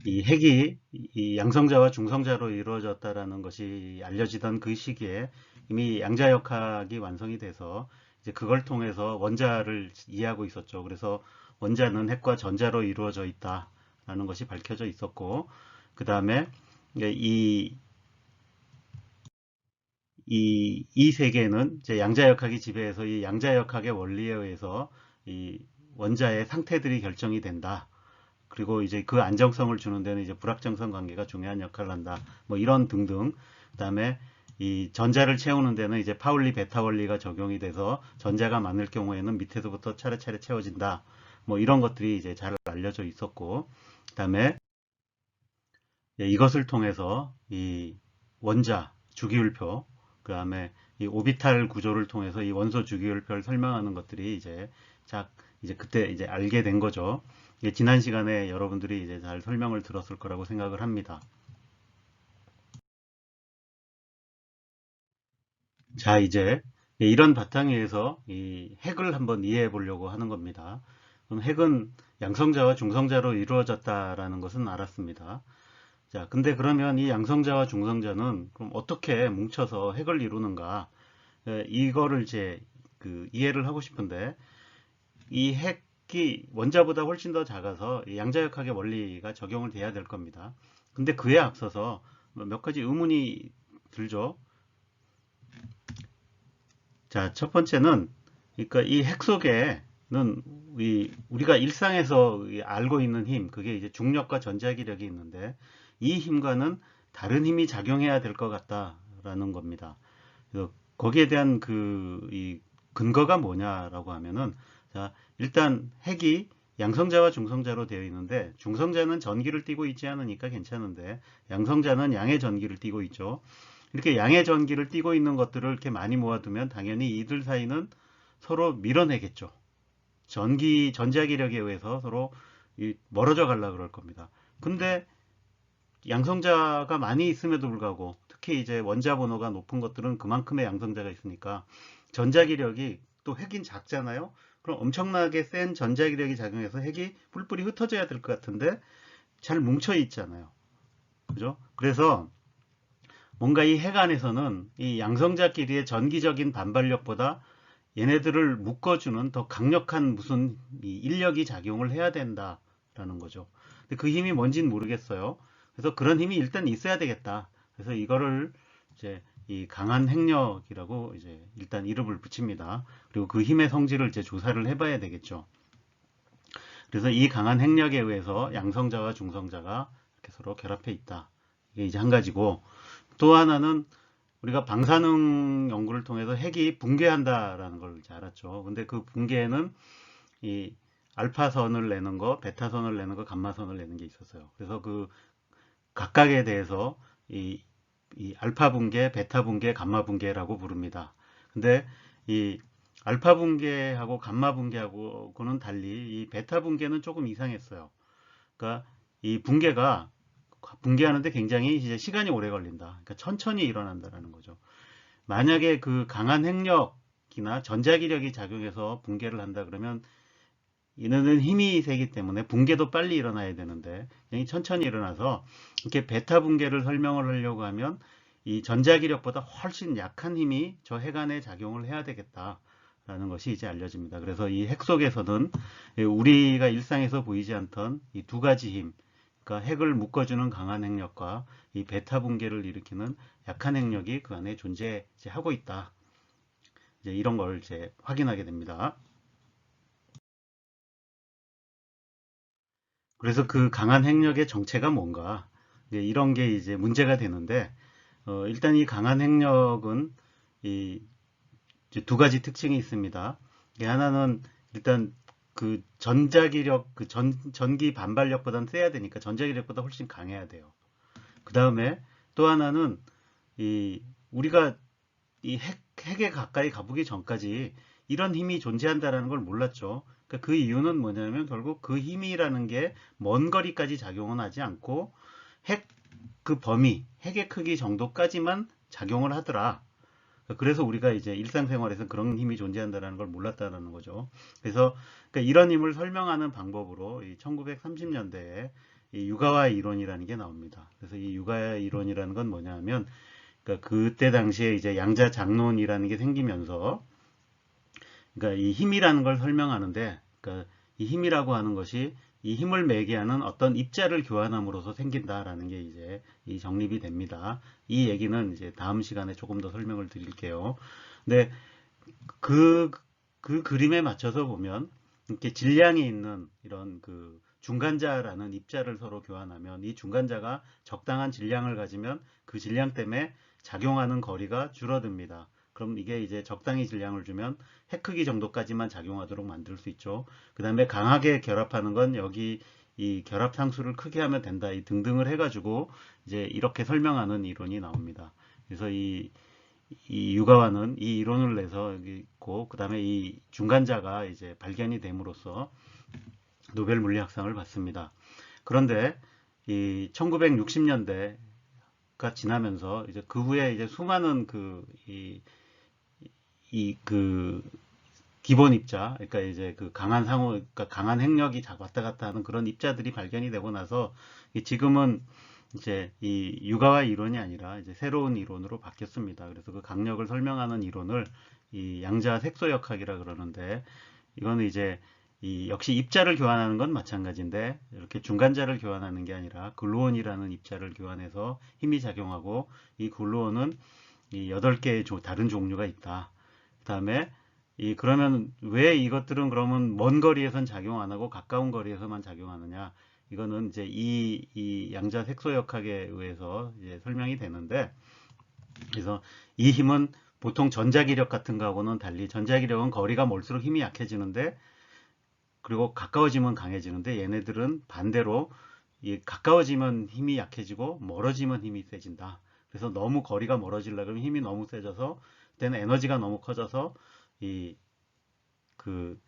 이 핵이 이 양성자와 중성자로 이루어졌다라는 것이 알려지던 그 시기에 이미 양자역학이 완성이 돼서 이제 그걸 통해서 원자를 이해하고 있었죠. 그래서 원자는 핵과 전자로 이루어져 있다라는 것이 밝혀져 있었고, 그 다음에 이 세계는 이제 양자역학이 지배해서 이 양자역학의 원리에 의해서 이 원자의 상태들이 결정이 된다. 그리고 이제 그 안정성을 주는 데는 이제 불확정성 관계가 중요한 역할을 한다. 뭐 이런 등등. 그다음에 이 전자를 채우는 데는 이제 파울리 베타 원리가 적용이 돼서 전자가 많을 경우에는 밑에서부터 차례차례 채워진다. 뭐 이런 것들이 이제 잘 알려져 있었고, 그다음에 이것을 통해서 이 원자 주기율표, 그다음에 이 오비탈 구조를 통해서 이 원소 주기율표를 설명하는 것들이 이제 그때 이제 알게 된 거죠. 지난 시간에 여러분들이 이제 잘 설명을 들었을 거라고 생각을 합니다. 자, 이제 이런 바탕에서 이 핵을 한번 이해해 보려고 하는 겁니다. 그럼 핵은 양성자와 중성자로 이루어졌다라는 것은 알았습니다. 자, 근데 그러면 이 양성자와 중성자는 그럼 어떻게 뭉쳐서 핵을 이루는가? 이거를 이제 그 이해를 하고 싶은데 이 핵이 원자보다 훨씬 더 작아서 양자역학의 원리가 적용을 돼야 될 겁니다. 근데 그에 앞서서 몇 가지 의문이 들죠. 자, 첫 번째는 그러니까 이 핵 속에는 우리가 일상에서 알고 있는 힘, 그게 이제 중력과 전자기력이 있는데 이 힘과는 다른 힘이 작용해야 될 것 같다라는 겁니다. 그래서 거기에 대한 이 근거가 뭐냐라고 하면은 자, 일단 핵이 양성자와 중성자로 되어 있는데 중성자는 전기를 띠고 있지 않으니까 괜찮은데 양성자는 양의 전기를 띠고 있죠. 이렇게 양의 전기를 띠고 있는 것들을 이렇게 많이 모아두면 당연히 이들 사이는 서로 밀어내겠죠. 전자기력에 의해서 서로 멀어져 가려 그럴 겁니다. 근데 양성자가 많이 있음에도 불구하고 특히 이제 원자 번호가 높은 것들은 그만큼의 양성자가 있으니까 전자기력이 또 핵인 작잖아요. 그럼 엄청나게 센 전자기력이 작용해서 핵이 뿔뿔이 흩어져야 될 것 같은데 잘 뭉쳐 있잖아요. 그죠? 그래서 뭔가 이 핵 안에서는 이 양성자끼리의 전기적인 반발력보다 얘네들을 묶어주는 더 강력한 무슨 인력이 작용을 해야 된다라는 거죠. 근데 그 힘이 뭔지는 모르겠어요. 그래서 그런 힘이 일단 있어야 되겠다. 그래서 이거를 이제 이 강한 핵력이라고 이제 일단 이름을 붙입니다. 그리고 그 힘의 성질을 이제 조사를 해봐야 되겠죠. 그래서 이 강한 핵력에 의해서 양성자와 중성자가 이렇게 서로 결합해 있다. 이게 이제 한 가지고, 또 하나는 우리가 방사능 연구를 통해서 핵이 붕괴한다라는 걸 이제 알았죠. 근데 그 붕괴에는 이 알파선을 내는 거, 베타선을 내는 거, 감마선을 내는 게 있었어요. 그래서 그 각각에 대해서 이 알파 붕괴, 베타 붕괴, 감마 붕괴라고 부릅니다. 근데 이 알파 붕괴하고 감마 붕괴하고는 달리 이 베타 붕괴는 조금 이상했어요. 그러니까 이 붕괴가 붕괴하는데 굉장히 이제 시간이 오래 걸린다. 그러니까 천천히 일어난다라는 거죠. 만약에 그 강한 핵력이나 전자기력이 작용해서 붕괴를 한다 그러면 이는 힘이 세기 때문에 붕괴도 빨리 일어나야 되는데 굉장히 천천히 일어나서 이렇게 베타 붕괴를 설명을 하려고 하면 이 전자기력보다 훨씬 약한 힘이 저 핵 안에 작용을 해야 되겠다라는 것이 이제 알려집니다. 그래서 이 핵 속에서는 우리가 일상에서 보이지 않던 이 두 가지 힘, 그러니까 핵을 묶어주는 강한 핵력과 이 베타 붕괴를 일으키는 약한 핵력이 그 안에 존재하고 있다. 이제 이런 걸 이제 확인하게 됩니다. 그래서 그 강한 핵력의 정체가 뭔가 이런 게 이제 문제가 되는데 일단 이 강한 핵력은 이 두 가지 특징이 있습니다. 하나는 일단 그 전자기력 그 전기 반발력보다는 세야 되니까 전자기력보다 훨씬 강해야 돼요. 그 다음에 또 하나는 이 우리가 이 핵에 가까이 가보기 전까지 이런 힘이 존재한다는 걸 몰랐죠. 그러니까 그 이유는 뭐냐면 결국 그 힘이라는 게 먼 거리까지 작용은 하지 않고 핵 그 범위, 핵의 크기 정도까지만 작용을 하더라. 그래서 우리가 이제 일상생활에서 그런 힘이 존재한다는 걸 몰랐다는 거죠. 그래서 그러니까 이런 힘을 설명하는 방법으로 1930년대에 이 유가와 이론이라는 게 나옵니다. 그래서 이 유가와 이론이라는 건 뭐냐면 그러니까 그때 당시에 이제 양자 장론이라는 게 생기면서 그러니까 이 힘이라는 걸 설명하는데 그러니까 이 힘이라고 하는 것이 이 힘을 매개하는 어떤 입자를 교환함으로써 생긴다라는 게 이제 이 정립이 됩니다. 이 얘기는 이제 다음 시간에 조금 더 설명을 드릴게요. 근데 그, 그 그림에 맞춰서 보면 이렇게 질량이 있는 이런 그 중간자라는 입자를 서로 교환하면 이 중간자가 적당한 질량을 가지면 그 질량 때문에 작용하는 거리가 줄어듭니다. 그럼 이게 이제 적당히 질량을 주면 핵 크기 정도까지만 작용하도록 만들 수 있죠. 그 다음에 강하게 결합하는 건 여기 이 결합 상수를 크게 하면 된다. 이 등등을 해가지고 이제 이렇게 설명하는 이론이 나옵니다. 그래서 이 유가와는 이 이론을 내서 여기 있고, 그 다음에 이 중간자가 이제 발견이 됨으로써 노벨 물리학상을 받습니다. 그런데 이 1960년대가 지나면서 이제 그 후에 이제 수많은 그 기본 입자, 그러니까 이제 그 강한 상호, 그러니까 강한 핵력이 왔다 갔다 하는 그런 입자들이 발견이 되고 나서 지금은 이제 이 유가와 이론이 아니라 이제 새로운 이론으로 바뀌었습니다. 그래서 그 강력을 설명하는 이론을 이 양자 색소역학이라 그러는데 이거는 이제 이 역시 입자를 교환하는 건 마찬가지인데 이렇게 중간자를 교환하는 게 아니라 글루온이라는 입자를 교환해서 힘이 작용하고 이 글루온은 이 8개의 다른 종류가 있다. 그다음에 그러면 왜 이것들은 그러면 먼 거리에선 작용 안 하고 가까운 거리에서만 작용하느냐? 이거는 이제 이 양자 색소역학에 의해서 이제 설명이 되는데, 그래서 이 힘은 보통 전자기력 같은 거하고는 달리 전자기력은 거리가 멀수록 힘이 약해지는데, 그리고 가까워지면 강해지는데 얘네들은 반대로 가까워지면 힘이 약해지고 멀어지면 힘이 세진다. 그래서 너무 거리가 멀어지려면 힘이 너무 세져서 그때는 에너지가 너무 커져서 그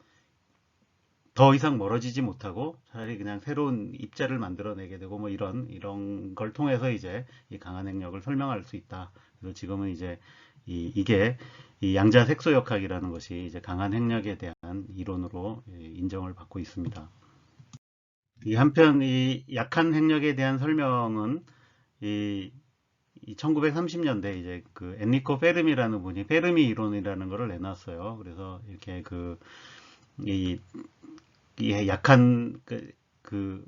더 이상 멀어지지 못하고 차라리 그냥 새로운 입자를 만들어내게 되고 뭐 이런 걸 통해서 이제 이 강한 핵력을 설명할 수 있다. 그래서 지금은 이제 이게 이 양자 색소역학이라는 것이 이제 강한 핵력에 대한 이론으로 인정을 받고 있습니다. 한편 이 약한 핵력에 대한 설명은 이 1930년대 이제 그 엔리코 페르미라는 분이 페르미 이론이라는 것을 내놨어요. 그래서 이렇게 이 약한 그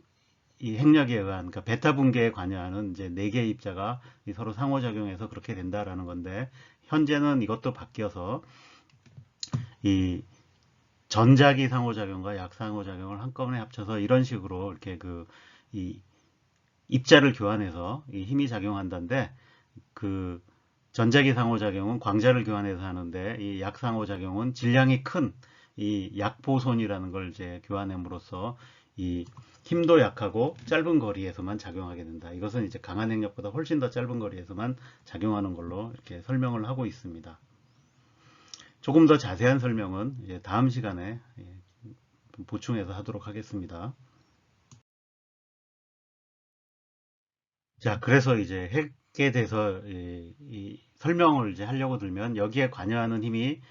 이 핵력에 의한, 그러니까 베타 붕괴에 관여하는 이제 4개의 입자가 서로 상호작용해서 그렇게 된다라는 건데, 현재는 이것도 바뀌어서 이 전자기 상호작용과 약 상호작용을 한꺼번에 합쳐서 이런 식으로 이렇게 이 입자를 교환해서 이 힘이 작용한다는데, 그 전자기 상호작용은 광자를 교환해서 하는데, 이 약 상호작용은 질량이 큰 이 약보손이라는 걸 이제 교환함으로써 이 힘도 약하고 짧은 거리에서만 작용하게 된다. 이것은 이제 강한 핵력보다 훨씬 더 짧은 거리에서만 작용하는 걸로 이렇게 설명을 하고 있습니다. 조금 더 자세한 설명은 이제 다음 시간에 보충해서 하도록 하겠습니다. 자, 그래서 이제 핵에 대해서 이 설명을 이제 하려고 들면 여기에 관여하는 힘이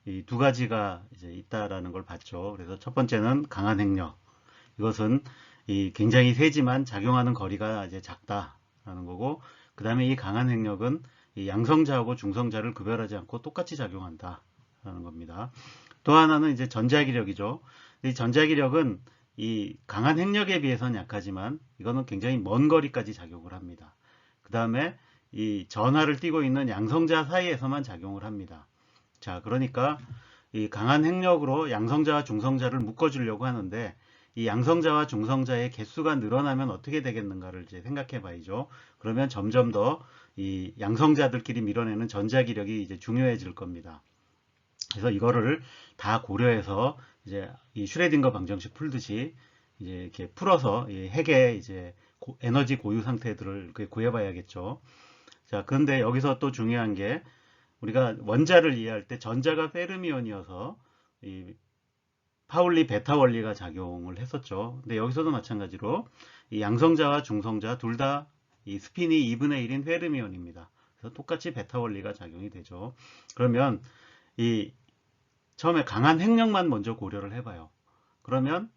이 2가지가 이제 있다라는 걸 봤죠. 그래서 첫 번째는 강한 핵력. 이것은 이 굉장히 세지만 작용하는 거리가 이제 작다라는 거고, 그 다음에 이 강한 핵력은 이 양성자하고 중성자를 구별하지 않고 똑같이 작용한다라는 겁니다. 또 하나는 이제 전자기력이죠. 이 전자기력은 이 강한 핵력에 비해서는 약하지만 이거는 굉장히 먼 거리까지 작용을 합니다. 그 다음에 이 전하를 띠고 있는 양성자 사이에서만 작용을 합니다. 자, 그러니까 이 강한 핵력으로 양성자와 중성자를 묶어주려고 하는데, 이 양성자와 중성자의 개수가 늘어나면 어떻게 되겠는가를 이제 생각해 봐야죠. 그러면 점점 더 이 양성자들끼리 밀어내는 전자기력이 이제 중요해질 겁니다. 그래서 이거를 다 고려해서 이제 이 슈레딩거 방정식 풀듯이 이제 이렇게 풀어서 이 핵의 이제 에너지 고유 상태들을 구해봐야겠죠. 자, 그런데 여기서 또 중요한 게, 우리가 원자를 이해할 때 전자가 페르미온이어서 이 파울리 베타 원리가 작용을 했었죠. 근데 여기서도 마찬가지로 이 양성자와 중성자 둘 다 이 스핀이 2분의 1인 페르미온입니다. 그래서 똑같이 베타 원리가 작용이 되죠. 그러면 이 처음에 강한 핵력만 먼저 고려를 해봐요. 그러면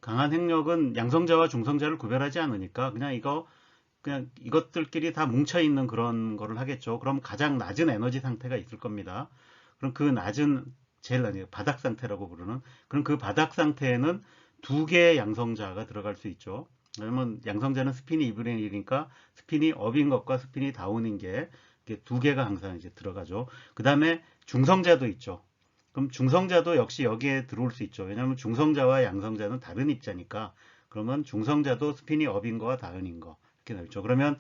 강한 핵력은 양성자와 중성자를 구별하지 않으니까 그냥 이것들끼리 다 뭉쳐있는 그런 거를 하겠죠. 그럼 가장 낮은 에너지 상태가 있을 겁니다. 그럼 그 낮은, 제일 낮은 바닥 상태라고 부르는, 그럼 그 바닥 상태에는 2개의 양성자가 들어갈 수 있죠. 그러면 양성자는 스핀이 2분의 1이니까 스핀이 업인 것과 스핀이 다운인 게 2개가 항상 이제 들어가죠. 그 다음에 중성자도 있죠. 그럼 중성자도 역시 여기에 들어올 수 있죠. 왜냐하면 중성자와 양성자는 다른 입자니까. 그러면 중성자도 스핀이 업인 거와 다운인 거 이렇게 나오죠. 그러면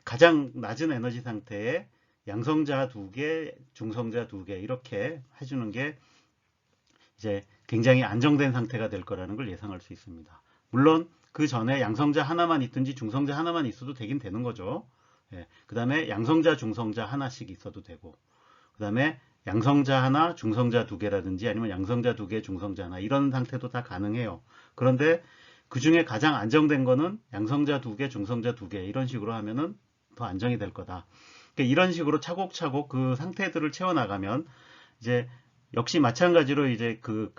가장 낮은 에너지 상태에 양성자 2개, 중성자 2개 이렇게 해주는 게 이제 굉장히 안정된 상태가 될 거라는 걸 예상할 수 있습니다. 물론 그 전에 양성자 하나만 있든지 중성자 하나만 있어도 되긴 되는 거죠. 예, 그 다음에 양성자, 중성자 하나씩 있어도 되고, 그 다음에 양성자 하나, 중성자 2개라든지 아니면 양성자 2개, 중성자 하나 이런 상태도 다 가능해요. 그런데 그 중에 가장 안정된 거는 양성자 2개, 중성자 2개 이런 식으로 하면은 더 안정이 될 거다. 그러니까 이런 식으로 차곡차곡 그 상태들을 채워나가면 이제 역시 마찬가지로 이제 그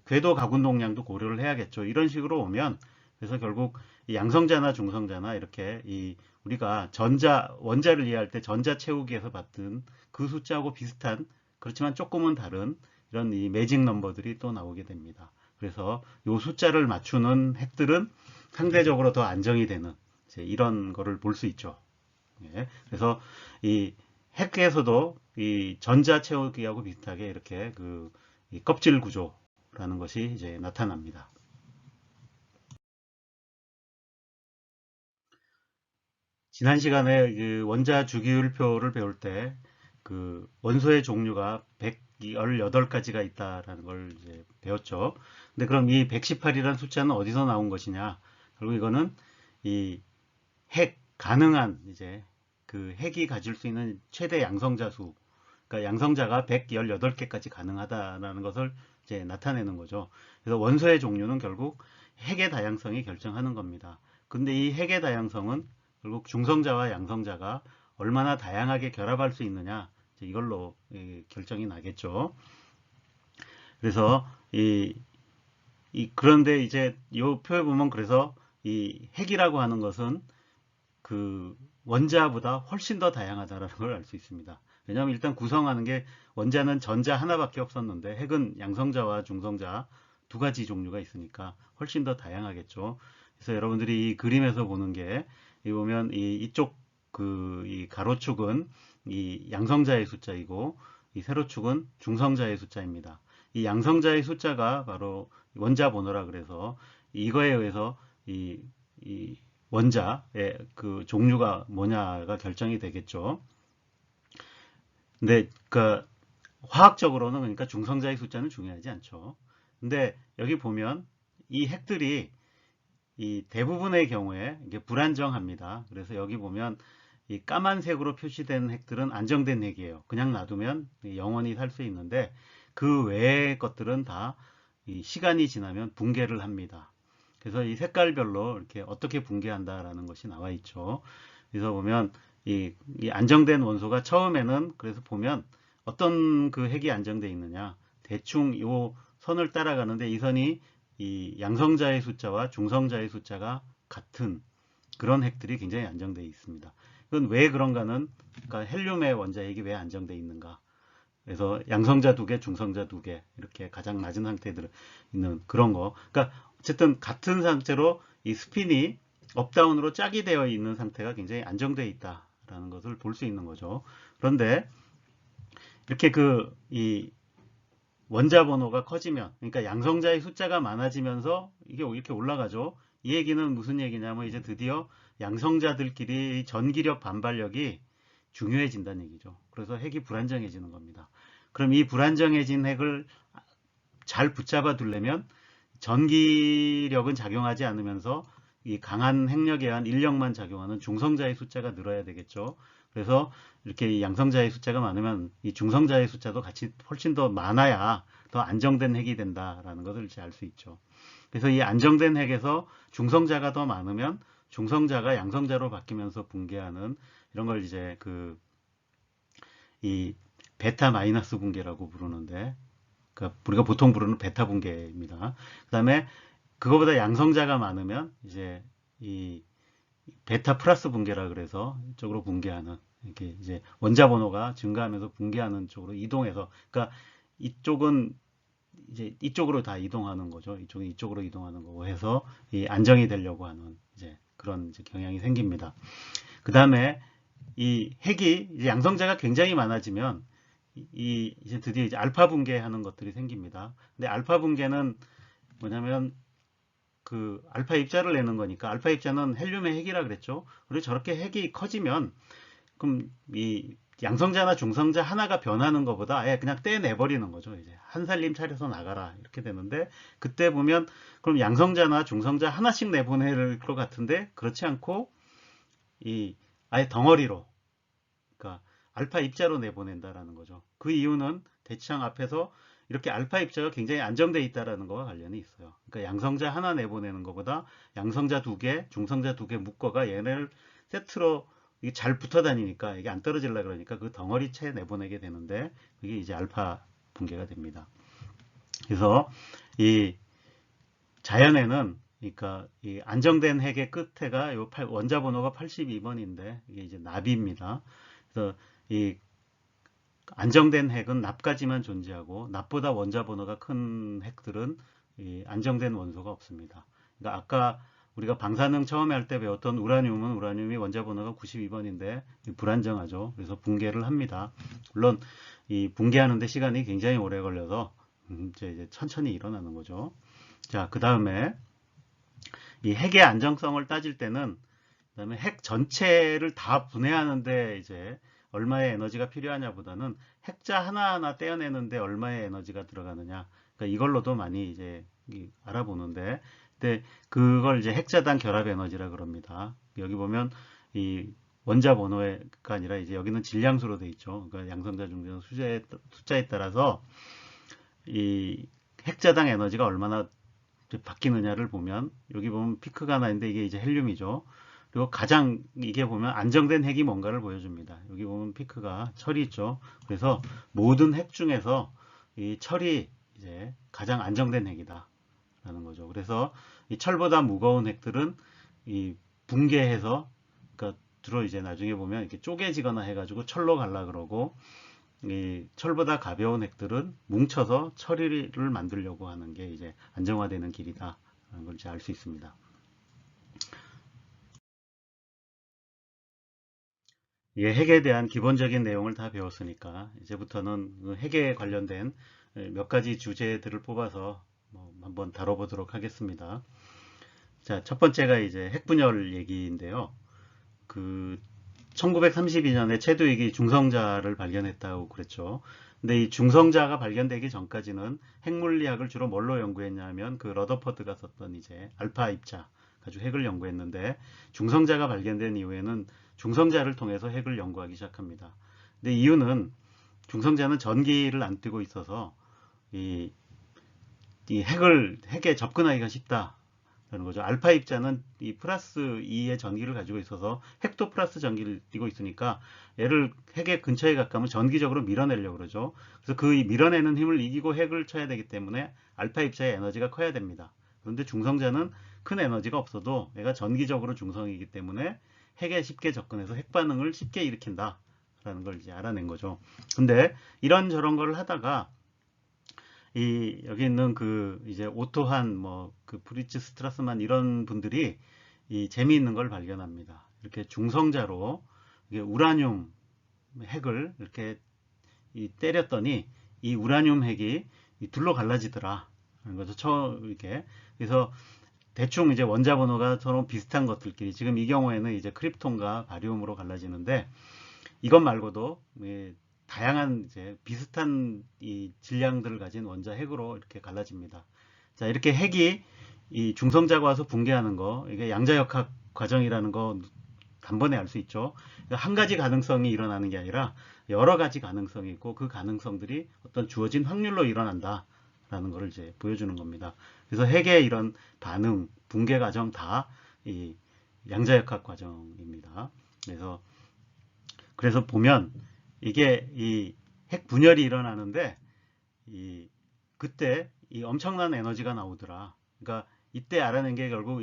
궤도 가운동량도 고려를 해야겠죠. 이런 식으로 오면 그래서 결국 이 양성자나 중성자나 이렇게 우리가 원자를 이해할 때 전자 채우기에서 봤던 그 숫자하고 비슷한, 그렇지만 조금은 다른 이런 이 매직 넘버들이 또 나오게 됩니다. 그래서 이 숫자를 맞추는 핵들은 상대적으로 더 안정이 되는 이런 거를 볼 수 있죠. 예, 그래서 이 핵에서도 이 전자 채우기하고 비슷하게 이렇게 이 껍질 구조라는 것이 이제 나타납니다. 지난 시간에 그 원자 주기율표를 배울 때 그 원소의 종류가 118가지가 있다라는 걸 이제 배웠죠. 근데 그럼 이 118이라는 숫자는 어디서 나온 것이냐? 결국 이거는 이 가능한 이제 그 핵이 가질 수 있는 최대 양성자 수, 그러니까 양성자가 118개까지 가능하다라는 것을 이제 나타내는 거죠. 그래서 원소의 종류는 결국 핵의 다양성이 결정하는 겁니다. 근데 이 핵의 다양성은 결국 중성자와 양성자가 얼마나 다양하게 결합할 수 있느냐 이걸로 결정이 나겠죠. 그래서 그런데 이제 이 표에 보면 그래서 이 핵이라고 하는 것은 그 원자보다 훨씬 더 다양하다는 걸 알 수 있습니다. 왜냐하면 일단 구성하는 게 원자는 전자 하나밖에 없었는데 핵은 양성자와 중성자 2가지 종류가 있으니까 훨씬 더 다양하겠죠. 그래서 여러분들이 이 그림에서 보는 게, 이 보면 이쪽 이 가로축은 이 양성자의 숫자이고, 이 세로축은 중성자의 숫자입니다. 이 양성자의 숫자가 바로 원자 번호라 그래서 이거에 의해서 이 원자의 그 종류가 뭐냐가 결정이 되겠죠. 근데 그 화학적으로는 그러니까 중성자의 숫자는 중요하지 않죠. 근데 여기 보면 이 핵들이 이 대부분의 경우에 이게 불안정합니다. 그래서 여기 보면 이 까만색으로 표시된 핵들은 안정된 핵이에요. 그냥 놔두면 영원히 살 수 있는데 그 외의 것들은 다 이 시간이 지나면 붕괴를 합니다. 그래서 이 색깔별로 이렇게 어떻게 붕괴한다라는 것이 나와 있죠. 그래서 보면 이 안정된 원소가 처음에는 그래서 보면 어떤 그 핵이 안정되어 있느냐, 대충 이 선을 따라가는데 이 선이 이 양성자의 숫자와 중성자의 숫자가 같은 그런 핵들이 굉장히 안정되어 있습니다. 이건 왜 그런가는, 그러니까 헬륨의 원자핵이 왜 안정되어 있는가. 그래서 양성자 2개, 중성자 2개 이렇게 가장 낮은 상태들 있는 그런 거. 그러니까 어쨌든 같은 상태로 이 스핀이 업다운으로 짝이 되어 있는 상태가 굉장히 안정되어 있다라는 것을 볼 수 있는 거죠. 그런데 이렇게 이 원자 번호가 커지면, 그러니까 양성자의 숫자가 많아지면서 이게 이렇게 올라가죠. 이 얘기는 무슨 얘기냐면 이제 드디어 양성자들끼리 전기력 반발력이 중요해진다는 얘기죠. 그래서 핵이 불안정해지는 겁니다. 그럼 이 불안정해진 핵을 잘 붙잡아 두려면 전기력은 작용하지 않으면서 이 강한 핵력에 의한 인력만 작용하는 중성자의 숫자가 늘어야 되겠죠. 그래서 이렇게 양성자의 숫자가 많으면 이 중성자의 숫자도 같이 훨씬 더 많아야 더 안정된 핵이 된다라는 것을 이제 알 수 있죠. 그래서 이 안정된 핵에서 중성자가 더 많으면 중성자가 양성자로 바뀌면서 붕괴하는 이런 걸 이제 이 베타 마이너스 붕괴라고 부르는데, 그러니까 우리가 보통 부르는 베타 붕괴입니다. 그 다음에 그거보다 양성자가 많으면 이제 이 베타 플러스 붕괴라 그래서 이쪽으로 붕괴하는, 이렇게 이제 원자 번호가 증가하면서 붕괴하는 쪽으로 이동해서, 그러니까 이쪽은 이제 이쪽으로 다 이동하는 거죠. 이쪽은 이쪽으로 이동하는 거고 해서 이 안정이 되려고 하는 이제 그런 이제 경향이 생깁니다. 그 다음에 이 핵이 이제 양성자가 굉장히 많아지면 이제 드디어 이제 알파 붕괴하는 것들이 생깁니다. 근데 알파 붕괴는 뭐냐면 그 알파 입자를 내는 거니까, 알파 입자는 헬륨의 핵이라 그랬죠. 그리고 저렇게 핵이 커지면 그럼 이 양성자나 중성자 하나가 변하는 것보다 아예 그냥 떼내버리는 거죠. 이제 한 살림 차려서 나가라 이렇게 되는데, 그때 보면 그럼 양성자나 중성자 하나씩 내보낼 것 같은데 그렇지 않고 이 아예 덩어리로, 그러니까 알파 입자로 내보낸다라는 거죠. 그 이유는 대치장 앞에서 이렇게 알파 입자가 굉장히 안정되어 있다라는 것과 관련이 있어요. 그러니까 양성자 하나 내보내는 것보다 양성자 2개, 중성자 2개 묶어가 얘네를 세트로 이게 잘 붙어 다니니까 이게 안 떨어지려 그러니까 그 덩어리채 내보내게 되는데 그게 이제 알파 붕괴가 됩니다. 그래서 이 자연에는, 그러니까 이 안정된 핵의 끝에가 요 원자 번호가 82번인데 이게 이제 납입니다. 그래서 이 안정된 핵은 납까지만 존재하고 납보다 원자 번호가 큰 핵들은 이 안정된 원소가 없습니다. 그러니까 아까 우리가 방사능 처음에 할 때 배웠던 우라늄은 우라늄이 원자 번호가 92번인데 불안정하죠. 그래서 붕괴를 합니다. 물론 이 붕괴하는데 시간이 굉장히 오래 걸려서 이제 천천히 일어나는 거죠. 자, 그 다음에 이 핵의 안정성을 따질 때는, 그다음에 핵 전체를 다 분해하는데 이제 얼마의 에너지가 필요하냐보다는 핵자 하나하나 떼어내는데 얼마의 에너지가 들어가느냐, 그러니까 이걸로도 많이 이제 알아보는데, 근데 그걸 이제 핵자당 결합 에너지라 그럽니다. 여기 보면 이 원자 번호가 아니라 이제 여기는 질량수로 돼 있죠. 그러니까 양성자, 중성자 숫자에 따라서 이 핵자당 에너지가 얼마나 바뀌느냐를 보면, 여기 보면 피크가 하나 있는데 이게 이제 헬륨이죠. 그리고 가장 이게 보면 안정된 핵이 뭔가를 보여줍니다. 여기 보면 피크가 철이 있죠. 그래서 모든 핵 중에서 이 철이 이제 가장 안정된 핵이다 라는 거죠. 그래서 이 철보다 무거운 핵들은 이 붕괴해서, 그러니까 주로 이제 나중에 보면 이렇게 쪼개지거나 해가지고 철로 갈라 그러고, 이 철보다 가벼운 핵들은 뭉쳐서 처리를 만들려고 하는 게 이제 안정화되는 길이다 라는 걸 이제 알 수 있습니다. 핵에 대한 기본적인 내용을 다 배웠으니까 이제부터는 그 핵에 관련된 몇 가지 주제들을 뽑아서 한번 다뤄보도록 하겠습니다. 자, 첫 번째가 이제 핵분열 얘기인데요. 그 1932년에 체드윅이 중성자를 발견했다고 그랬죠. 근데 이 중성자가 발견되기 전까지는 핵물리학을 주로 뭘로 연구했냐면 그 러더퍼드가 썼던 이제 알파 입자 가지고 핵을 연구했는데, 중성자가 발견된 이후에는 중성자를 통해서 핵을 연구하기 시작합니다. 근데 이유는 중성자는 전기를 안 띠고 있어서 이 핵에 접근하기가 쉽다 라는 거죠. 알파 입자는 이 플러스 2의 전기를 가지고 있어서 핵도 플러스 전기를 띠고 있으니까 얘를 핵의 근처에 가까우면 전기적으로 밀어내려고 그러죠. 그래서 그 밀어내는 힘을 이기고 핵을 쳐야 되기 때문에 알파 입자의 에너지가 커야 됩니다. 그런데 중성자는 큰 에너지가 없어도 얘가 전기적으로 중성이기 때문에 핵에 쉽게 접근해서 핵 반응을 쉽게 일으킨다 라는 걸 이제 알아낸 거죠. 근데 이런저런 걸 하다가 여기 있는 그 이제 오토한 그 브리츠 스트라스만 이런 분들이 이 재미있는 걸 발견합니다. 이렇게 중성자로 이게 우라늄 핵을 이렇게 때렸더니 이 우라늄 핵이 둘로 갈라지더라. 그래서 이렇게 그래서 대충 이제 원자 번호가 서로 비슷한 것들끼리, 지금 이 경우에는 이제 크립톤과 바리움으로 갈라지는데, 이것 말고도 다양한 이제 비슷한 이 질량들을 가진 원자 핵으로 이렇게 갈라집니다. 자, 이렇게 핵이 이 중성자가 와서 붕괴하는 거, 이게 양자역학 과정이라는 거 단번에 알 수 있죠. 한 가지 가능성이 일어나는 게 아니라 여러 가지 가능성이 있고, 그 가능성들이 어떤 주어진 확률로 일어난다라는 것을 이제 보여주는 겁니다. 그래서 핵의 이런 반응, 붕괴 과정 다 이 양자역학 과정입니다. 그래서 보면 이게 이 핵 분열이 일어나는데 그때 이 엄청난 에너지가 나오더라. 그러니까 이때 알아낸 게 결국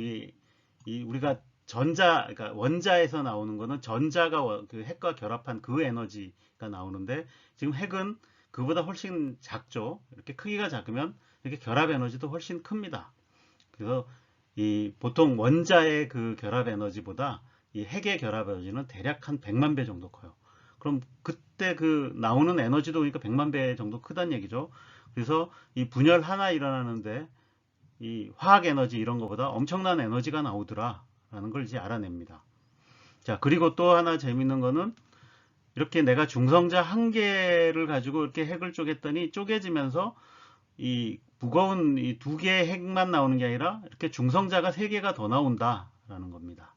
우리가 그러니까 원자에서 나오는 거는 전자가 그 핵과 결합한 그 에너지가 나오는데, 지금 핵은 그보다 훨씬 작죠. 이렇게 크기가 작으면 이렇게 결합 에너지도 훨씬 큽니다. 그래서 보통 원자의 그 결합 에너지보다 이 핵의 결합 에너지는 대략 한 100만 배 정도 커요. 그럼 그때 그 나오는 에너지도 그러니까 100만 배 정도 크다는 얘기죠. 그래서 이 분열 하나 일어나는데 이 화학 에너지 이런 거보다 엄청난 에너지가 나오더라 라는 걸 이제 알아냅니다. 자, 그리고 또 하나 재밌는 거는, 이렇게 내가 중성자 한 개를 가지고 이렇게 핵을 쪼갰더니 쪼개지면서 이 무거운 이 두 개의 핵만 나오는 게 아니라 이렇게 중성자가 세 개가 더 나온다라는 겁니다.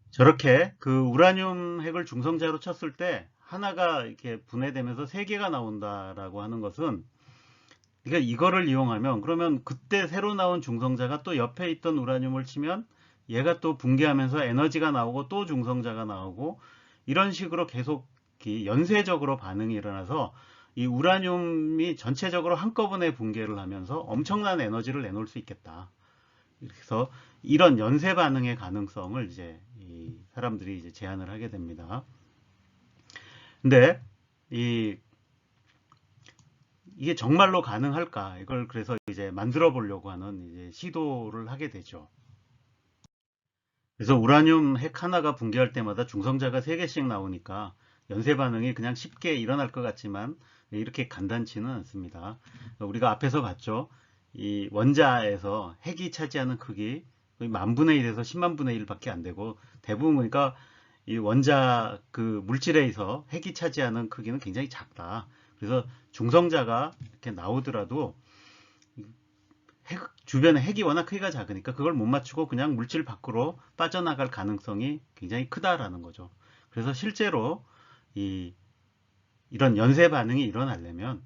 저렇게 그 우라늄 핵을 중성자로 쳤을 때 하나가 이렇게 분해되면서 세 개가 나온다라고 하는 것은, 그러니까 이거를 이용하면, 그러면 그때 새로 나온 중성자가 또 옆에 있던 우라늄을 치면 얘가 또 붕괴하면서 에너지가 나오고 또 중성자가 나오고, 이런 식으로 계속 연쇄적으로 반응이 일어나서 이 우라늄이 전체적으로 한꺼번에 붕괴를 하면서 엄청난 에너지를 내놓을 수 있겠다. 그래서 이런 연쇄 반응의 가능성을 이제 이 사람들이 이제 제안을 하게 됩니다. 근데 이게 정말로 가능할까? 이걸 그래서 이제 만들어 보려고 하는 이제 시도를 하게 되죠. 그래서 우라늄 핵 하나가 붕괴할 때마다 중성자가 3개씩 나오니까 연쇄 반응이 그냥 쉽게 일어날 것 같지만 이렇게 간단치는 않습니다. 우리가 앞에서 봤죠. 이 원자에서 핵이 차지하는 크기 거의 10,000분의 1에서 100,000분의 1밖에 안 되고, 대부분 보니까 이 원자 그 물질에서 핵이 차지하는 크기는 굉장히 작다. 그래서 중성자가 이렇게 나오더라도 주변에 핵이 워낙 크기가 작으니까 그걸 못 맞추고 그냥 물질 밖으로 빠져나갈 가능성이 굉장히 크다라는 거죠. 그래서 실제로 이런 연쇄 반응이 일어나려면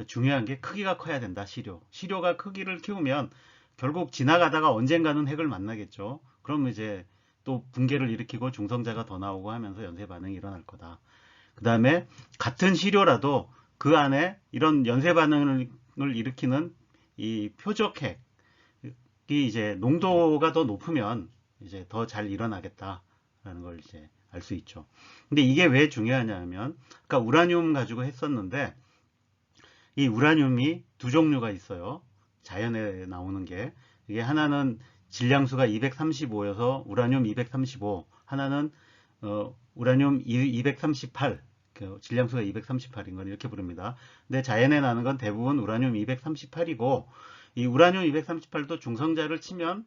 중요한 게 크기가 커야 된다. 시료가 크기를 키우면 결국 지나가다가 언젠가는 핵을 만나겠죠. 그럼 이제 또 붕괴를 일으키고 중성자가 더 나오고 하면서 연쇄 반응이 일어날 거다. 그 다음에 같은 시료라도 그 안에 이런 연쇄 반응을 일으키는 이 표적 핵이 이제 농도가 더 높으면 이제 더 잘 일어나겠다라는 걸 이제 알 수 있죠. 근데 이게 왜 중요하냐면, 아까 우라늄 가지고 했었는데 이 우라늄이 두 종류가 있어요. 자연에 나오는 게. 이게 하나는 질량수가 235여서 우라늄 235, 하나는 우라늄 238, 질량수가 238인 건 이렇게 부릅니다. 근데 자연에 나는 건 대부분 우라늄 238이고, 이 우라늄 238도 중성자를 치면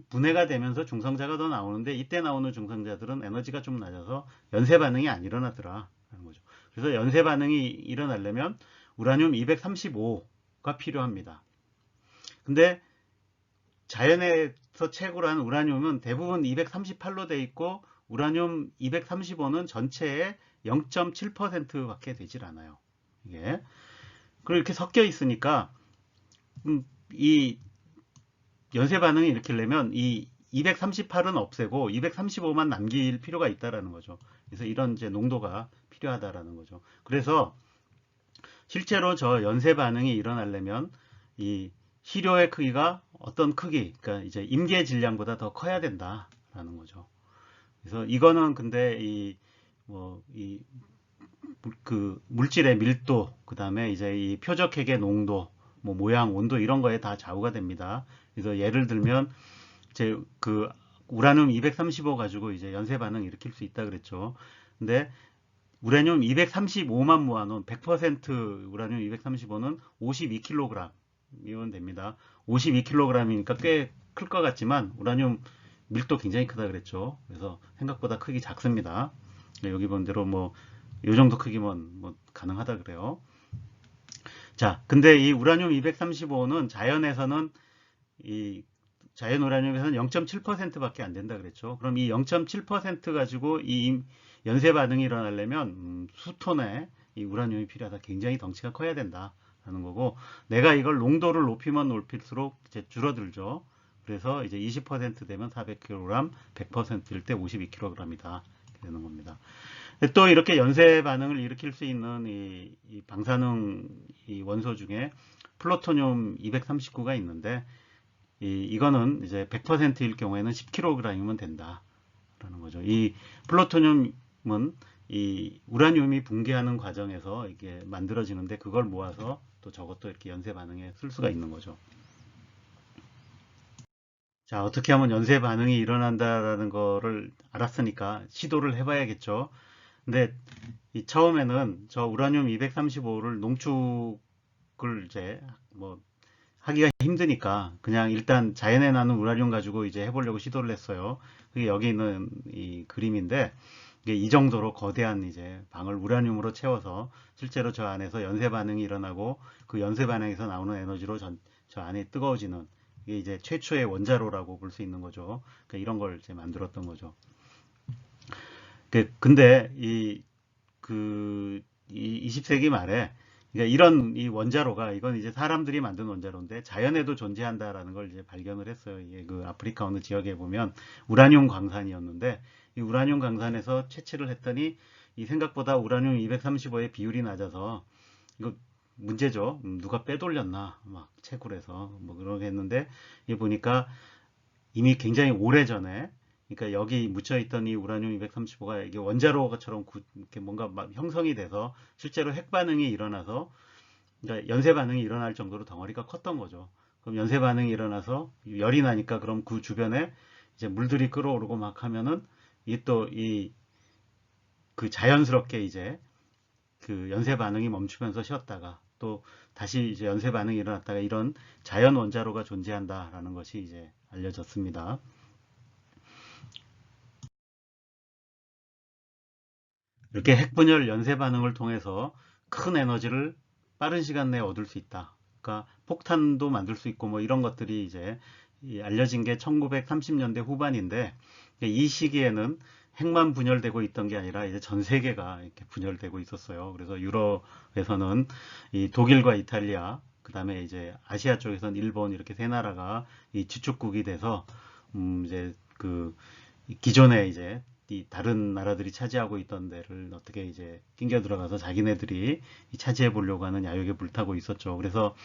분해가 되면서 중성자가 더 나오는데, 이때 나오는 중성자들은 에너지가 좀 낮아서 연쇄 반응이 안 일어나더라 라는 거죠. 그래서 연쇄 반응이 일어나려면 우라늄 235가 필요합니다. 근데 자연에서 채굴 한 우라늄은 대부분 238로 되어 있고, 우라늄 235는 전체의 0.7% 밖에 되질 않아요. 이게. 그리고 이렇게 섞여 있으니까, 이 연쇄 반응이 일으키려면 이 238은 없애고 235만 남길 필요가 있다라는 거죠. 그래서 이런 이제 농도가 필요하다라는 거죠. 그래서 실제로 저 연쇄 반응이 일어나려면 이 시료의 크기가 어떤 크기, 그러니까 이제 임계 질량보다 더 커야 된다라는 거죠. 그래서 이거는 근데 그 물질의 밀도, 그 다음에 이제 이 표적핵의 농도, 뭐 모양, 온도 이런 거에 다 좌우가 됩니다. 그래서 예를 들면 이제 그 우라늄 235 가지고 이제 연쇄 반응 일으킬 수 있다 그랬죠. 근데 우라늄 235만 모아놓은 100% 우라늄 235는 52kg이면 됩니다. 52kg이니까 꽤 클 것 같지만 우라늄 밀도 굉장히 크다 그랬죠. 그래서 생각보다 크기 작습니다. 여기 본 대로 뭐 이 정도 크기면 뭐 가능하다 그래요. 자, 근데 이 우라늄 235는 자연에서는 이 자연 우라늄에서는 0.7%밖에 안 된다 그랬죠. 그럼 이 0.7% 가지고 이 연쇄 반응이 일어나려면 수톤의 이 우라늄이 필요하다. 굉장히 덩치가 커야 된다라는 거고, 내가 이걸 농도를 높이면 높일수록 이제 줄어들죠. 그래서 이제 20% 되면 400kg, 100%일 때 52kg이다 되는 겁니다. 또 이렇게 연쇄 반응을 일으킬 수 있는 이 방사능 이 원소 중에 플루토늄 239가 있는데, 이거는 이제 100%일 경우에는 10kg이면 된다라는 거죠. 이 플루토늄은 이 우라늄이 붕괴하는 과정에서 이게 만들어지는데, 그걸 모아서 또 저것도 이렇게 연쇄 반응에 쓸 수가 있는 거죠. 자, 어떻게 하면 연쇄 반응이 일어난다라는 거를 알았으니까 시도를 해봐야겠죠. 근데 처음에는 저 우라늄 235를 농축을 이제 뭐 하기가 힘드니까 그냥 일단 자연에 나는 우라늄 가지고 이제 해보려고 시도를 했어요. 그게 여기 있는 이 그림인데, 이게 이 정도로 거대한 이제 방을 우라늄으로 채워서 실제로 저 안에서 연쇄 반응이 일어나고, 그 연쇄 반응에서 나오는 에너지로 저 안에 뜨거워지는, 이게 이제 최초의 원자로라고 볼 수 있는 거죠. 그러니까 이런 걸 이제 만들었던 거죠. 근데 이 20세기 말에, 그러니까 이런 이 원자로가, 이건 이제 사람들이 만든 원자로인데 자연에도 존재한다라는 걸 이제 발견을 했어요. 이게 그 아프리카 어느 지역에 보면 우라늄 광산이었는데, 이 우라늄 광산에서 채취를 했더니 이 생각보다 우라늄 235의 비율이 낮아서 이거 문제죠. 누가 빼돌렸나 막 채굴해서 뭐 그러게 했는데, 이 보니까 이미 굉장히 오래 전에, 그러니까 여기 묻혀있던 이 우라늄 235가 이게 원자로처럼 이렇게 뭔가 형성이 돼서 실제로 핵 반응이 일어나서, 그러니까 연쇄 반응이 일어날 정도로 덩어리가 컸던 거죠. 그럼 연쇄 반응이 일어나서 열이 나니까 그럼 그 주변에 이제 물들이 끓어오르고 막 하면은 이 또 그 자연스럽게 이제 그 연쇄 반응이 멈추면서 쉬었다가 또 다시 이제 연쇄 반응이 일어났다가, 이런 자연 원자로가 존재한다라는 것이 이제 알려졌습니다. 이렇게 핵분열 연쇄 반응을 통해서 큰 에너지를 빠른 시간 내에 얻을 수 있다. 그러니까 폭탄도 만들 수 있고 뭐 이런 것들이 이제 알려진 게 1930년대 후반인데, 이 시기에는 핵만 분열되고 있던 게 아니라 이제 전 세계가 이렇게 분열되고 있었어요. 그래서 유럽에서는 이 독일과 이탈리아, 그 다음에 이제 아시아 쪽에서는 일본, 이렇게 세 나라가 이 주축국이 돼서 이제 그 기존에 이제 이 다른 나라들이 차지하고 있던 데를 어떻게 이제 낑겨 들어가서 자기네들이 차지해 보려고 하는 야욕에 불타고 있었죠. 그래서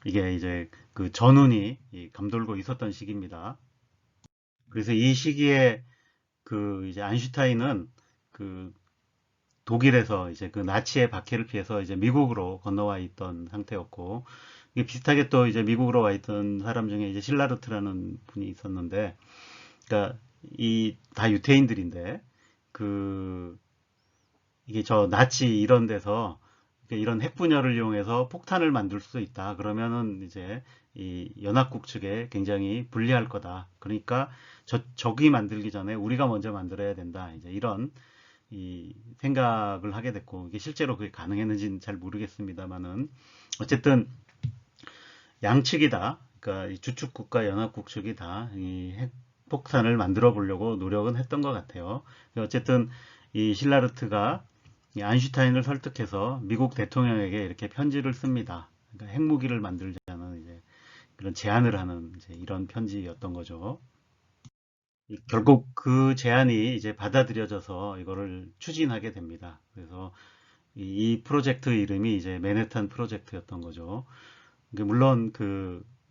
이게 이제 그 전운이 감돌고 있었던 시기입니다. 그래서 이 시기에 그 이제 아인슈타인은 그 독일에서 이제 그 나치의 박해를 피해서 이제 미국으로 건너와 있던 상태였고, 이게 비슷하게 또 이제 미국으로 와 있던 사람 중에 이제 실라르트라는 분이 있었는데, 그러니까 이 다 유태인들인데 그 이게 저 나치 이런 데서 이런 핵분열을 이용해서 폭탄을 만들 수 있다. 그러면은 이제 이 연합국 측에 굉장히 불리할 거다. 그러니까 적이 만들기 전에 우리가 먼저 만들어야 된다. 이제 이런 이 생각을 하게 됐고, 이게 실제로 그게 가능했는지는 잘 모르겠습니다만은 어쨌든 양측이 다, 그러니까 이 주축국과 연합국 측이 다 이 핵폭탄을 만들어 보려고 노력은 했던 것 같아요. 어쨌든 이 실라르트가 이 아인슈타인을 설득해서 미국 대통령에게 이렇게 편지를 씁니다. 그러니까 핵무기를 만들자는 이제 그런 제안을 하는 이제 이런 편지였던 거죠. 결국 그 제안이 이제 받아들여져서 이거를 추진하게 됩니다. 그래서 이 프로젝트 이름이 이제 맨해튼 프로젝트였던 거죠. 물론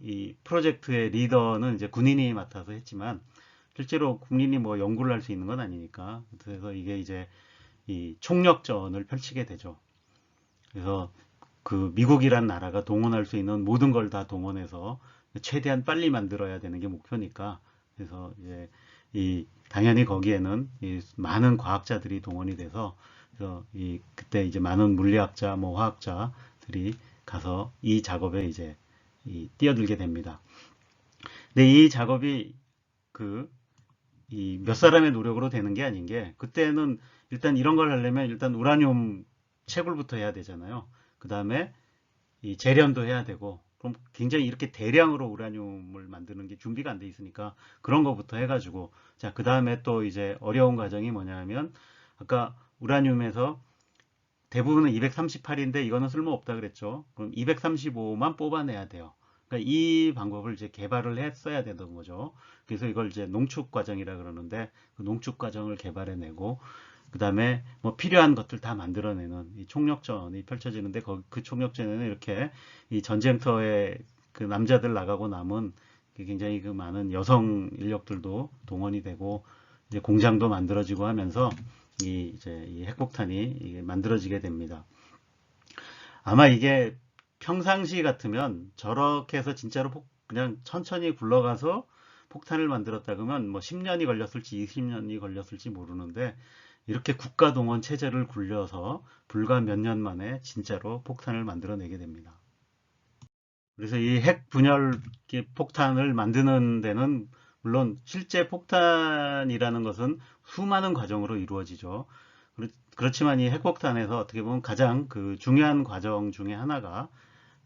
이 프로젝트의 리더는 이제 군인이 맡아서 했지만 실제로 국민이 뭐 연구를 할 수 있는 건 아니니까. 그래서 이게 이제 이 총력전을 펼치게 되죠. 그래서 그 미국이란 나라가 동원할 수 있는 모든 걸 다 동원해서 최대한 빨리 만들어야 되는 게 목표니까. 그래서 이제 이 당연히 거기에는 이 많은 과학자들이 동원이 돼서, 그래서 이 그때 이제 많은 물리학자, 뭐 화학자들이 가서 이 작업에 이제 뛰어들게 됩니다. 근데 이 작업이 그 이 몇 사람의 노력으로 되는 게 아닌 게, 그때는 일단 이런 걸 하려면 일단 우라늄 채굴부터 해야 되잖아요. 그 다음에 이 재련도 해야 되고, 그럼 굉장히 이렇게 대량으로 우라늄을 만드는 게 준비가 안 돼 있으니까 그런 거부터 해가지고, 자, 그 다음에 또 이제 어려운 과정이 뭐냐면, 아까 우라늄에서 대부분은 238인데 이거는 쓸모없다 그랬죠. 그럼 235만 뽑아내야 돼요. 그러니까 이 방법을 이제 개발을 했어야 되는 거죠. 그래서 이걸 이제 농축 과정이라 그러는데, 그 농축 과정을 개발해내고, 그 다음에 뭐 필요한 것들 다 만들어내는 이 총력전이 펼쳐지는데, 그 총력전에는 이렇게 이 전쟁터에 그 남자들 나가고 남은 굉장히 그 많은 여성 인력들도 동원이 되고, 이제 공장도 만들어지고 하면서 이제 이 핵폭탄이 만들어지게 됩니다. 아마 이게 평상시 같으면 저렇게 해서 진짜로 그냥 천천히 굴러가서 폭탄을 만들었다 그러면 뭐 10년이 걸렸을지 20년이 걸렸을지 모르는데, 이렇게 국가 동원 체제를 굴려서 불과 몇 년 만에 진짜로 폭탄을 만들어내게 됩니다. 그래서 이 핵 분열 폭탄을 만드는 데는 물론 실제 폭탄이라는 것은 수많은 과정으로 이루어지죠. 그렇지만 이 핵폭탄에서 어떻게 보면 가장 그 중요한 과정 중에 하나가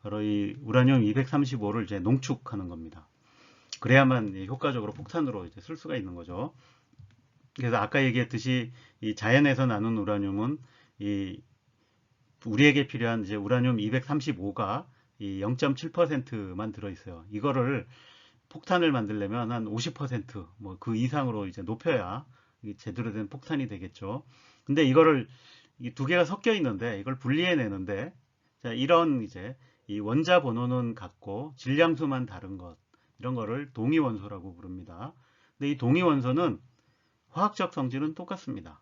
바로 이 우라늄 235를 이제 농축하는 겁니다. 그래야만 효과적으로 폭탄으로 이제 쓸 수가 있는 거죠. 그래서 아까 얘기했듯이 이 자연에서 나는 우라늄은 이 우리에게 필요한 이제 우라늄 235가 이 0.7%만 들어있어요. 이거를 폭탄을 만들려면 한 50%뭐 그 이상으로 이제 높여야 제대로 된 폭탄이 되겠죠. 근데 이거를 이 두 개가 섞여 있는데 이걸 분리해내는데, 자, 이런 이제 이 원자 번호는 같고 질량수만 다른 것, 이런 거를 동위원소라고 부릅니다. 근데 이 동위원소는 화학적 성질은 똑같습니다.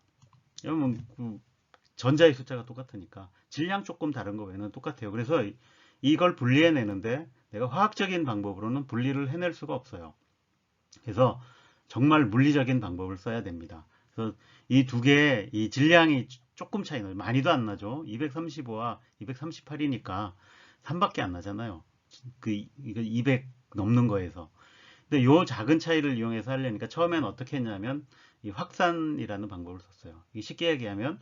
여러분 전자의 숫자가 똑같으니까 질량 조금 다른 거 외에는 똑같아요. 그래서 이걸 분리해내는데 내가 화학적인 방법으로는 분리를 해낼 수가 없어요. 그래서 정말 물리적인 방법을 써야 됩니다. 그래서 이 두 개의 이 질량이 조금 차이 나요. 많이도 안 나죠. 235와 238이니까 3밖에 안 나잖아요. 이거 200 넘는 거에서. 근데 요 작은 차이를 이용해서 하려니까 처음엔 어떻게 했냐면 이 확산이라는 방법을 썼어요. 쉽게 얘기하면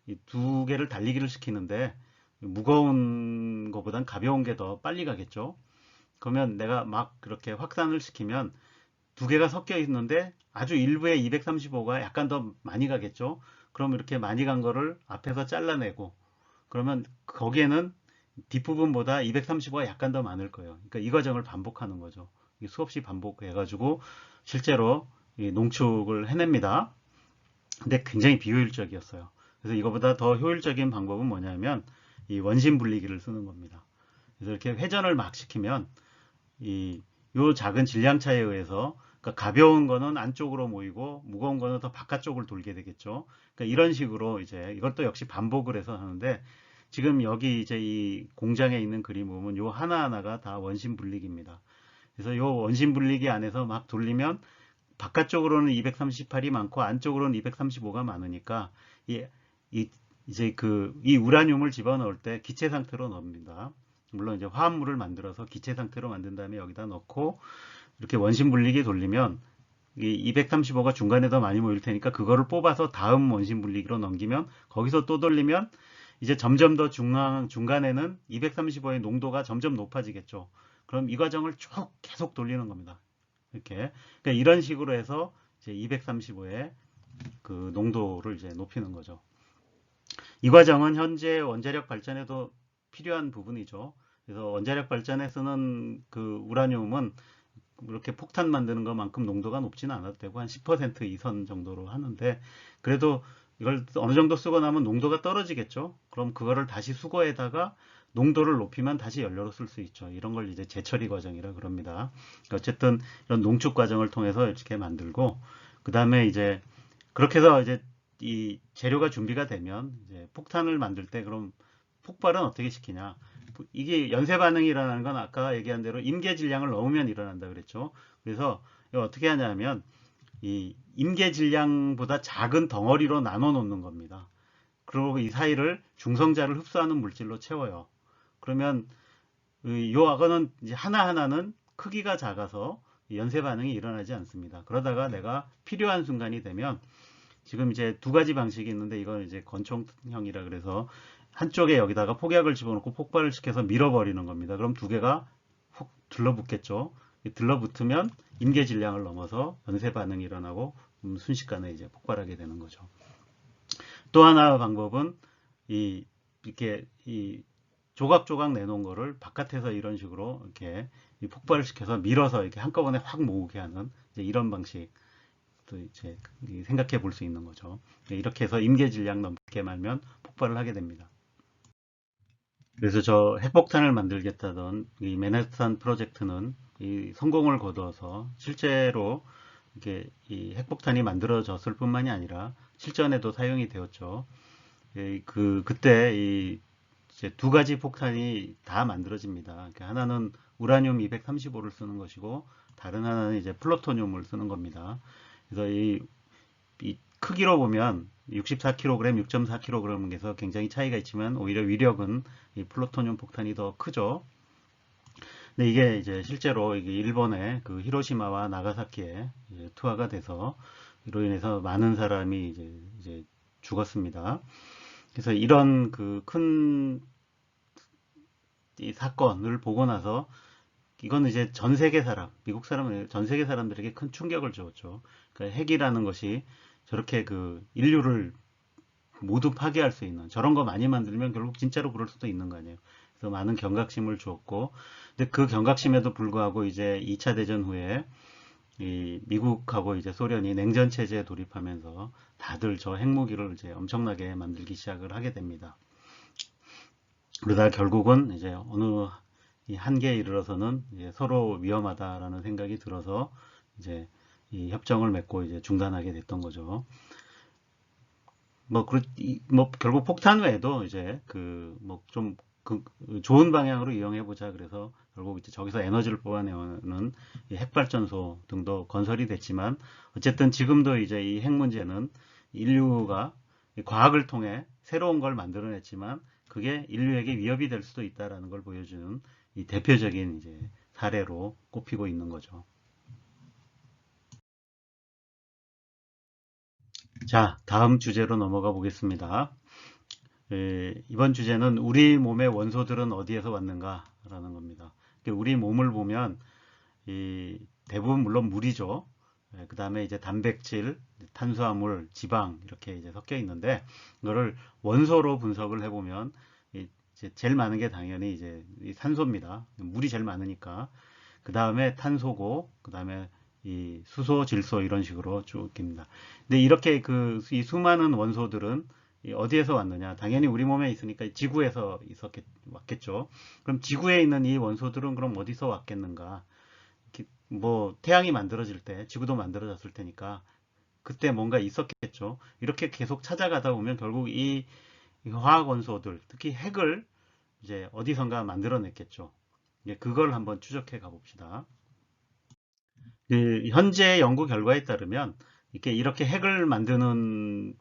이 두 개를 달리기를 시키는데 무거운 것보단 가벼운 게 더 빨리 가겠죠. 그러면 내가 막 그렇게 확산을 시키면 두 개가 섞여 있는데 아주 일부의 235가 약간 더 많이 가겠죠. 그럼 이렇게 많이 간 거를 앞에서 잘라내고, 그러면 거기에는 뒷부분보다 235가 약간 더 많을 거예요. 그러니까 이 과정을 반복하는 거죠. 수없이 반복해가지고 실제로 농축을 해냅니다. 근데 굉장히 비효율적이었어요. 그래서 이거보다 더 효율적인 방법은 뭐냐면 이 원심 분리기를 쓰는 겁니다. 그래서 이렇게 회전을 막 시키면 요 작은 질량 차이에 의해서, 그러니까 가벼운 거는 안쪽으로 모이고 무거운 거는 더 바깥쪽을 돌게 되겠죠. 그러니까 이런 식으로 이제 이것도 역시 반복을 해서 하는데, 지금 여기 이제 이 공장에 있는 그림 보면 요 하나하나가 다 원심 분리기입니다. 그래서 요 원심 분리기 안에서 막 돌리면 바깥쪽으로는 238이 많고 안쪽으로는 235가 많으니까 이제 이 우라늄을 집어넣을 때 기체 상태로 넣습니다. 물론 이제 화합물을 만들어서 기체 상태로 만든 다음에 여기다 넣고 이렇게 원심 분리기 돌리면 이 235가 중간에 더 많이 모일 테니까 그거를 뽑아서 다음 원심 분리기로 넘기면 거기서 또 돌리면 이제 점점 더 중간에는 235의 농도가 점점 높아지겠죠. 그럼 이 과정을 쭉 계속 돌리는 겁니다. 이렇게 그러니까 이런 식으로 해서 이제 235의 그 농도를 이제 높이는 거죠. 이 과정은 현재 원자력 발전에도 필요한 부분이죠. 그래서 원자력 발전에 쓰는 그 우라늄은 이렇게 폭탄 만드는 것만큼 농도가 높지는 않아도 되고 한 10% 이선 정도로 하는데 그래도 이걸 어느 정도 쓰고 나면 농도가 떨어지겠죠. 그럼 그거를 다시 수거에다가 농도를 높이면 다시 연료로 쓸 수 있죠. 이런 걸 이제 재처리 과정이라 그럽니다. 어쨌든 이런 농축 과정을 통해서 이렇게 만들고 그 다음에 이제 그렇게 해서 이제 이 재료가 준비가 되면 이제 폭탄을 만들 때 그럼 폭발은 어떻게 시키냐? 이게 연쇄 반응이 일어나는 건 아까 얘기한 대로 임계 질량을 넘으면 일어난다 그랬죠. 그래서 어떻게 하냐면 이 임계 질량보다 작은 덩어리로 나눠 놓는 겁니다. 그리고 이 사이를 중성자를 흡수하는 물질로 채워요. 그러면 이 악어는 이제 하나하나는 크기가 작아서 연쇄 반응이 일어나지 않습니다. 그러다가 내가 필요한 순간이 되면 지금 이제 두 가지 방식이 있는데 이건 이제 권총형이라 그래서 한쪽에 여기다가 폭약을 집어넣고 폭발을 시켜서 밀어버리는 겁니다. 그럼 두 개가 훅 들러붙겠죠. 들러붙으면 임계 질량을 넘어서 연쇄 반응이 일어나고 순식간에 이제 폭발하게 되는 거죠. 또 하나 방법은 이렇게 조각조각 내놓은 거를 바깥에서 이런 식으로 이렇게 폭발을 시켜서 밀어서 이렇게 한꺼번에 확 모으게 하는 이런 방식. 또 이제 생각해 볼 수 있는 거죠. 이렇게 해서 임계 질량 넘게 말면 폭발을 하게 됩니다. 그래서 저 핵폭탄을 만들겠다던 이 맨하탄 프로젝트는 이 성공을 거두어서 실제로 이게 이 핵폭탄이 만들어졌을 뿐만이 아니라 실전에도 사용이 되었죠. 그때 이제 두 가지 폭탄이 다 만들어집니다. 그러니까 하나는 우라늄 235를 쓰는 것이고 다른 하나는 이제 플루토늄을 쓰는 겁니다. 그래서 이 크기로 보면 64kg, 6.4kg에서 굉장히 차이가 있지만 오히려 위력은 이 플루토늄 폭탄이 더 크죠. 근데 이게 이제 실제로 이게 일본의 그 히로시마와 나가사키에 투하가 돼서 이로 인해서 많은 사람이 이제 죽었습니다. 그래서 이런 그 큰 사건을 보고 나서 이건 이제 전 세계 사람, 미국 사람은 전 세계 사람들에게 큰 충격을 주었죠. 그러니까 핵이라는 것이 저렇게 그 인류를 모두 파괴할 수 있는 저런 거 많이 만들면 결국 진짜로 그럴 수도 있는 거 아니에요. 그래서 많은 경각심을 주었고, 근데 그 경각심에도 불구하고 이제 2차 대전 후에 이 미국하고 이제 소련이 냉전 체제에 돌입하면서 다들 저 핵무기를 이제 엄청나게 만들기 시작을 하게 됩니다. 그러다 결국은 이제 어느 이 한계에 이르러서는 이제 서로 위험하다라는 생각이 들어서 이제 이 협정을 맺고 이제 중단하게 됐던 거죠. 뭐 결국 폭탄 외에도 이제 좀 좋은 방향으로 이용해 보자 그래서 결국 이제 저기서 에너지를 뽑아내는 핵발전소 등도 건설이 됐지만 어쨌든 지금도 이제 이 핵 문제는 인류가 과학을 통해 새로운 걸 만들어냈지만 그게 인류에게 위협이 될 수도 있다라는 걸 보여주는 이 대표적인 이제 사례로 꼽히고 있는 거죠. 자, 다음 주제로 넘어가 보겠습니다. 이번 주제는 우리 몸의 원소들은 어디에서 왔는가라는 겁니다. 우리 몸을 보면 대부분 물론 물이죠. 그 다음에 이제 단백질, 탄수화물, 지방 이렇게 이제 섞여 있는데 이거를 원소로 분석을 해보면 이제 제일 많은 게 당연히 이제 산소입니다. 물이 제일 많으니까. 그 다음에 탄소고, 그 다음에 이 수소, 질소 이런 식으로 쭉 깁니다. 근데 이렇게 이 수많은 원소들은 어디에서 왔느냐? 당연히 우리 몸에 있으니까 지구에서 왔겠죠. 그럼 지구에 있는 이 원소들은 그럼 어디서 왔겠는가? 뭐 태양이 만들어질 때 지구도 만들어졌을 테니까 그때 뭔가 있었겠죠. 이렇게 계속 찾아가다 보면 결국 이 이 화학 원소들, 특히 핵을 이제 어디선가 만들어냈겠죠. 그걸 한번 추적해 가봅시다. 현재 연구 결과에 따르면 이렇게 핵을 만드는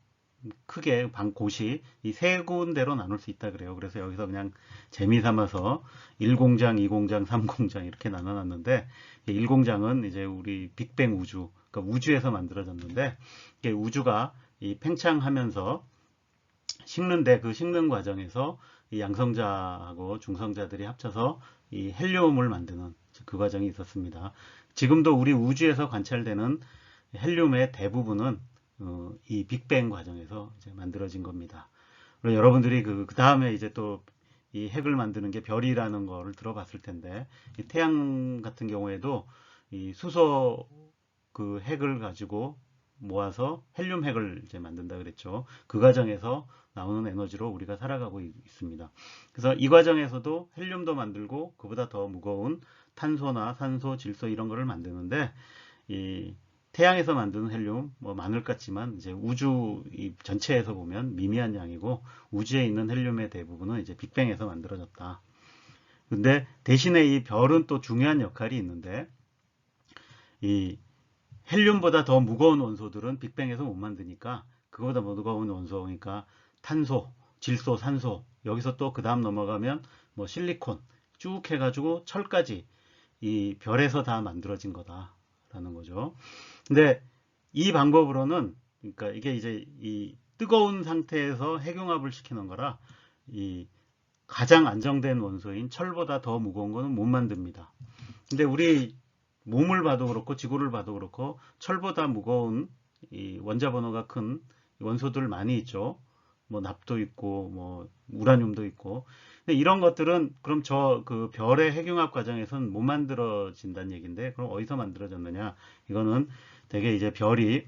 크게 곳이 이 세 군데로 나눌 수 있다 그래요. 그래서 여기서 그냥 재미 삼아서 1공장, 2공장, 3공장 이렇게 나눠놨는데 1공장은 이제 우리 빅뱅 우주, 그러니까 우주에서 만들어졌는데 우주가 이 팽창하면서 식는데 그 식는 과정에서 이 양성자하고 중성자들이 합쳐서 이 헬륨을 만드는 그 과정이 있었습니다. 지금도 우리 우주에서 관찰되는 헬륨의 대부분은 이 빅뱅 과정에서 이제 만들어진 겁니다. 그리고 여러분들이 그 다음에 이제 또 이 핵을 만드는 게 별이라는 거를 들어봤을 텐데, 이 태양 같은 경우에도 이 수소 그 핵을 가지고 모아서 헬륨 핵을 이제 만든다 그랬죠. 그 과정에서 나오는 에너지로 우리가 살아가고 있습니다. 그래서 이 과정에서도 헬륨도 만들고 그보다 더 무거운 탄소나 산소, 질소 이런 거를 만드는데 이 태양에서 만드는 헬륨 뭐 마늘 같지만 이제 우주 전체에서 보면 미미한 양이고 우주에 있는 헬륨의 대부분은 이제 빅뱅에서 만들어졌다. 근데 대신에 이 별은 또 중요한 역할이 있는데 이 헬륨보다 더 무거운 원소들은 빅뱅에서 못 만드니까 그거보다 무거운 원소 그러니까 탄소, 질소, 산소 여기서 또 그 다음 넘어가면 뭐 실리콘 쭉 해가지고 철까지 이 별에서 다 만들어진 거다라는 거죠. 근데 이 방법으로는 그러니까 이게 이제 이 뜨거운 상태에서 핵융합을 시키는 거라 이 가장 안정된 원소인 철보다 더 무거운 거는 못 만듭니다. 근데 우리 몸을 봐도 그렇고 지구를 봐도 그렇고 철보다 무거운 이 원자 번호가 큰 원소들 많이 있죠. 뭐 납도 있고 뭐 우라늄도 있고. 근데 이런 것들은 그럼 저 그 별의 핵융합 과정에서는 못 만들어진다는 얘기인데 그럼 어디서 만들어졌느냐? 이거는 되게 이제 별이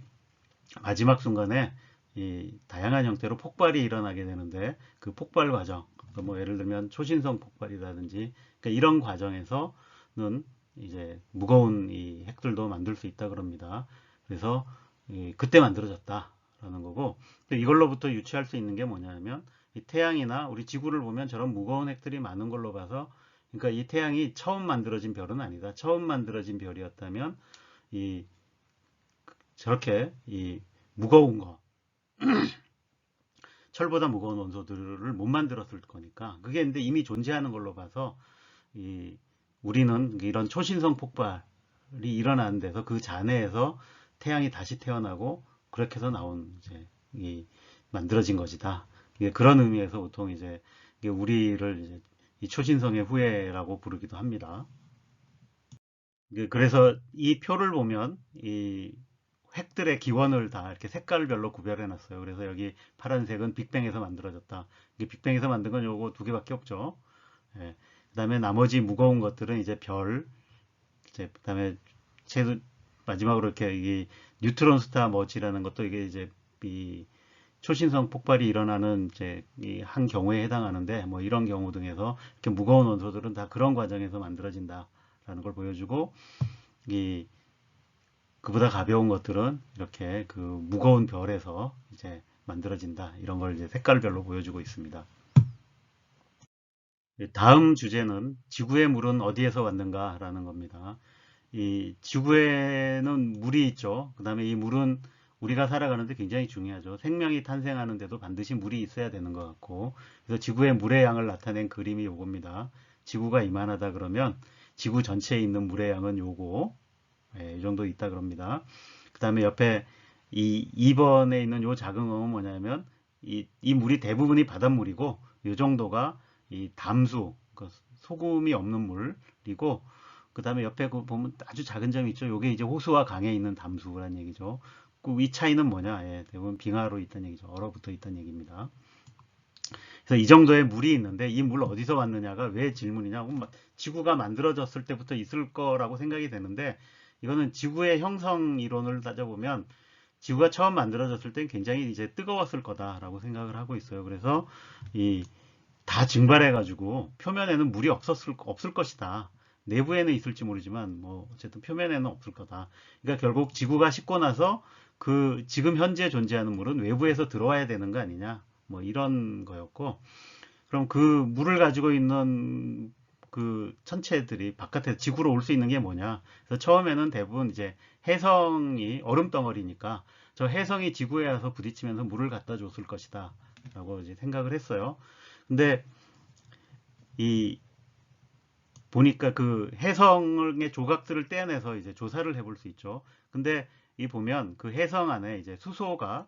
마지막 순간에 이 다양한 형태로 폭발이 일어나게 되는데 그 폭발 과정, 뭐 예를 들면 초신성 폭발이라든지 그러니까 이런 과정에서는 이제 무거운 이 핵들도 만들 수 있다 그럽니다. 그래서 그때 만들어졌다라는 거고 이걸로부터 유추할 수 있는 게 뭐냐면 이 태양이나 우리 지구를 보면 저런 무거운 핵들이 많은 걸로 봐서 그러니까 이 태양이 처음 만들어진 별은 아니다. 처음 만들어진 별이었다면 이 저렇게 이 무거운 거 철보다 무거운 원소들을 못 만들었을 거니까 그게 근데 이미 존재하는 걸로 봐서 이 우리는 이런 초신성 폭발이 일어나는 데서 그 잔해에서 태양이 다시 태어나고 그렇게 해서 나온 이제 이 만들어진 것이다. 그런 의미에서 보통 이제 우리를 이제 이 초신성의 후예라고 부르기도 합니다. 그래서 이 표를 보면 이 핵들의 기원을 다 이렇게 색깔별로 구별해 놨어요. 그래서 여기 파란색은 빅뱅에서 만들어졌다. 이게 빅뱅에서 만든 건 요거 두 개밖에 없죠. 예. 그다음에 나머지 무거운 것들은 이제 별, 이제 그다음에 마지막으로 이렇게 이 뉴트론 스타 머지라는 것도 이게 이제 이 초신성 폭발이 일어나는 이제 이 한 경우에 해당하는데 뭐 이런 경우 등에서 이렇게 무거운 원소들은 다 그런 과정에서 만들어진다라는 걸 보여주고 이 그보다 가벼운 것들은 이렇게 그 무거운 별에서 이제 만들어진다. 이런 걸 이제 색깔별로 보여주고 있습니다. 다음 주제는 지구의 물은 어디에서 왔는가 라는 겁니다. 이 지구에는 물이 있죠. 그 다음에 이 물은 우리가 살아가는데 굉장히 중요하죠. 생명이 탄생하는데도 반드시 물이 있어야 되는 것 같고 그래서 지구의 물의 양을 나타낸 그림이 요겁니다. 지구가 이만하다 그러면 지구 전체에 있는 물의 양은 요거 이 정도 있다 그럽니다. 그 다음에 옆에 이 2번에 있는 요 작은 검은 뭐냐면 이 물이 대부분이 바닷물이고 이 정도가 이 담수, 소금이 없는 물이고 그 다음에 옆에 보면 아주 작은 점이 있죠. 요게 이제 호수와 강에 있는 담수라는 얘기죠. 이 차이는 뭐냐? 예, 대부분 빙하로 있다는 얘기죠. 얼어붙어 있다는 얘기입니다. 그래서 이 정도의 물이 있는데 이 물 어디서 왔느냐가 왜 질문이냐? 지구가 만들어졌을 때부터 있을 거라고 생각이 되는데 이거는 지구의 형성 이론을 따져보면 지구가 처음 만들어졌을 땐 굉장히 이제 뜨거웠을 거다라고 생각을 하고 있어요. 그래서 다 증발해가지고 표면에는 물이 없을 것이다. 내부에는 있을지 모르지만 뭐 어쨌든 표면에는 없을 거다. 그러니까 결국 지구가 식고 나서 그 지금 현재 존재하는 물은 외부에서 들어와야 되는 거 아니냐. 뭐 이런 거였고, 그럼 그 물을 가지고 있는 그 천체들이 바깥에 지구로 올 수 있는 게 뭐냐? 그래서 처음에는 대부분 이제 해성이 얼음 덩어리니까 저 해성이 지구에 와서 부딪히면서 물을 갖다 줬을 것이다 라고 이제 생각을 했어요. 근데 이 보니까 그 해성의 조각들을 떼어내서 이제 조사를 해볼 수 있죠. 근데 이 보면 그 해성 안에 이제 수소도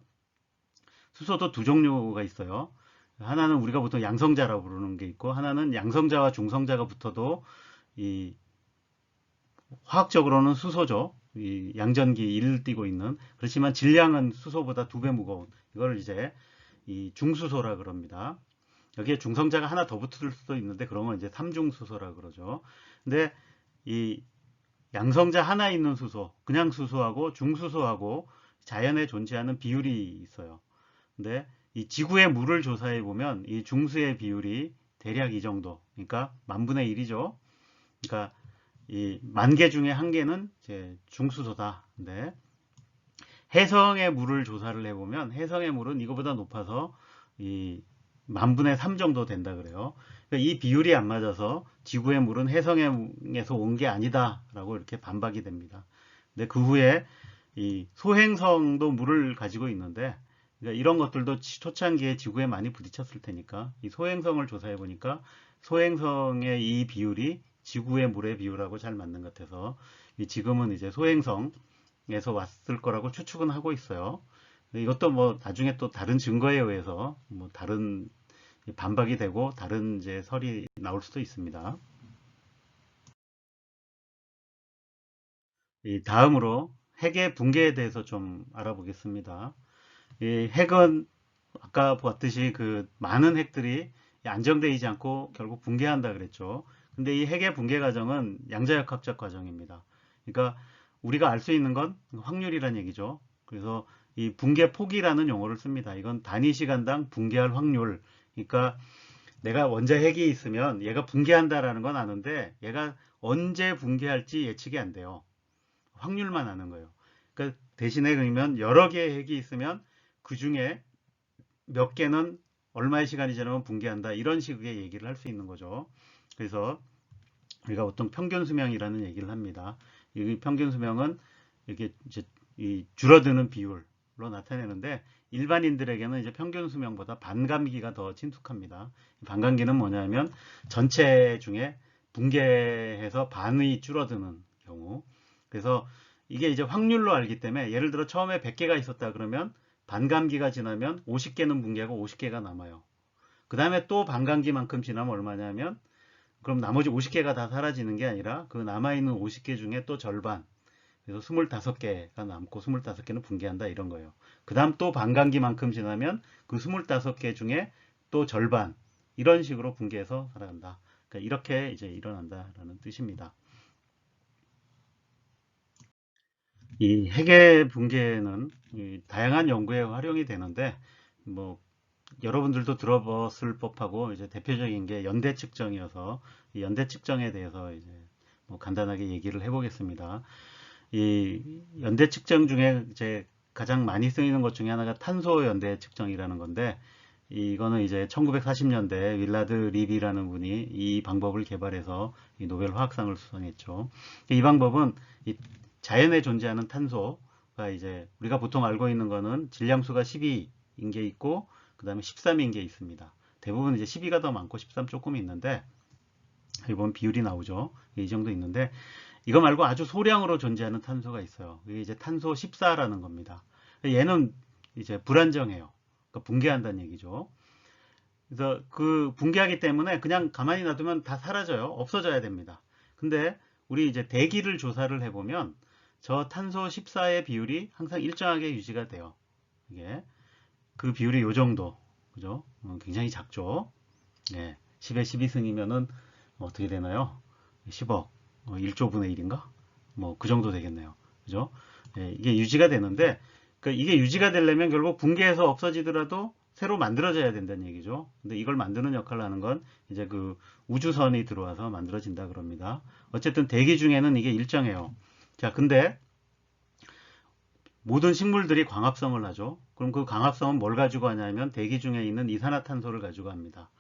두 종류가 있어요. 하나는 우리가 보통 양성자라고 부르는 게 있고, 하나는 양성자와 중성자가 붙어도 이 화학적으로는 수소죠. 이 양전기 1을 띠고 있는. 그렇지만 질량은 수소보다 2배 무거운, 이걸 이제 이 중수소라 그럽니다. 여기에 중성자가 하나 더 붙을 수도 있는데 그런 건 이제 삼중수소라 그러죠. 근데 이 양성자 하나 있는 수소, 그냥 수소하고 중수소하고 자연에 존재하는 비율이 있어요. 근데 이 지구의 물을 조사해 보면 이 중수의 비율이 대략 이 정도. 그러니까 만분의 1이죠. 그러니까 이 만 개 중에 한 개는 이제 중수소다. 근데 해성의 물을 조사를 해보면 해성의 물은 이거보다 높아서 이 만분의 3 정도 된다 그래요. 그러니까 이 비율이 안 맞아서 지구의 물은 해성에서 온 게 아니다라고 이렇게 반박이 됩니다. 근데 그 후에 이 소행성도 물을 가지고 있는데, 그러니까 이런 것들도 초창기에 지구에 많이 부딪혔을 테니까 이 소행성을 조사해 보니까 소행성의 이 비율이 지구의 물의 비율하고 잘 맞는 것 같아서 지금은 이제 소행성에서 왔을 거라고 추측은 하고 있어요. 이것도 뭐 나중에 또 다른 증거에 의해서 뭐 다른 반박이 되고 다른 이제 설이 나올 수도 있습니다. 이 다음으로 핵의 붕괴에 대해서 좀 알아보겠습니다. 이 핵은 아까 봤듯이 그 많은 핵들이 안정되어 있지 않고 결국 붕괴한다 그랬죠. 근데 이 핵의 붕괴 과정은 양자역학적 과정입니다. 그러니까 우리가 알 수 있는 건 확률이란 얘기죠. 그래서 이 붕괴 폭이라는 용어를 씁니다. 이건 단위 시간당 붕괴할 확률. 그러니까 내가 원자핵이 있으면 얘가 붕괴한다라는 건 아는데 얘가 언제 붕괴할지 예측이 안 돼요. 확률만 아는 거예요. 그러니까 대신에 그러면 여러 개의 핵이 있으면 그 중에 몇 개는 얼마의 시간이 지나면 붕괴한다. 이런 식의 얘기를 할 수 있는 거죠. 그래서 우리가 보통 평균 수명이라는 얘기를 합니다. 이 평균 수명은 이렇게 이제 이 줄어드는 비율로 나타내는데 일반인들에게는 이제 평균 수명보다 반감기가 더 친숙합니다. 반감기는 뭐냐면 전체 중에 붕괴해서 반이 줄어드는 경우. 그래서 이게 이제 확률로 알기 때문에 예를 들어 처음에 100개가 있었다 그러면 반감기가 지나면 50개는 붕괴하고 50개가 남아요. 그 다음에 또 반감기만큼 지나면 얼마냐면 그럼 나머지 50개가 다 사라지는 게 아니라 그 남아있는 50개 중에 또 절반, 그래서 25개가 남고 25개는 붕괴한다 이런 거예요. 그 다음 또 반감기만큼 지나면 그 25개 중에 또 절반, 이런 식으로 붕괴해서 살아간다. 그러니까 이렇게 이제 일어난다라는 뜻입니다. 이 핵의 붕괴는 다양한 연구에 활용이 되는데 뭐 여러분들도 들어봤을 법하고 이제 대표적인 게 연대 측정이어서 이 연대 측정에 대해서 이제 뭐 간단하게 얘기를 해보겠습니다. 이 연대 측정 중에 이제 가장 많이 쓰이는 것 중에 하나가 탄소 연대 측정이라는 건데 이거는 이제 1940년대 윌라드 리비라는 분이 이 방법을 개발해서 이 노벨 화학상을 수상했죠. 이 방법은 이 자연에 존재하는 탄소가 이제 우리가 보통 알고 있는 거는 질량수가 12인 게 있고 그 다음에 13인 게 있습니다. 대부분 이제 12가 더 많고 13 조금 있는데 여기 보면 비율이 나오죠. 이 정도 있는데 이거 말고 아주 소량으로 존재하는 탄소가 있어요. 이게 이제 탄소 14라는 겁니다. 얘는 이제 불안정해요. 그러니까 붕괴한다는 얘기죠. 그래서 그 붕괴하기 때문에 그냥 가만히 놔두면 다 사라져요. 없어져야 됩니다. 근데 우리 이제 대기를 조사를 해보면 저 탄소 14의 비율이 항상 일정하게 유지가 돼요. 이게 그 비율이 요 정도. 그죠? 굉장히 작죠. 예. 10의 12승이면은 어떻게 되나요? 10억. 1조 분의 1인가? 뭐 그 정도 되겠네요. 그죠? 예, 이게 유지가 되는데 그러니까 이게 유지가 되려면 결국 붕괴해서 없어지더라도 새로 만들어져야 된다는 얘기죠. 근데 이걸 만드는 역할을 하는 건 이제 그 우주선이 들어와서 만들어진다 그럽니다. 어쨌든 대기 중에는 이게 일정해요. 자, 근데 모든 식물들이 광합성을 하죠. 그럼 그 광합성은 뭘 가지고 하냐면 대기 중에 있는 이산화탄소를 가지고 합니다.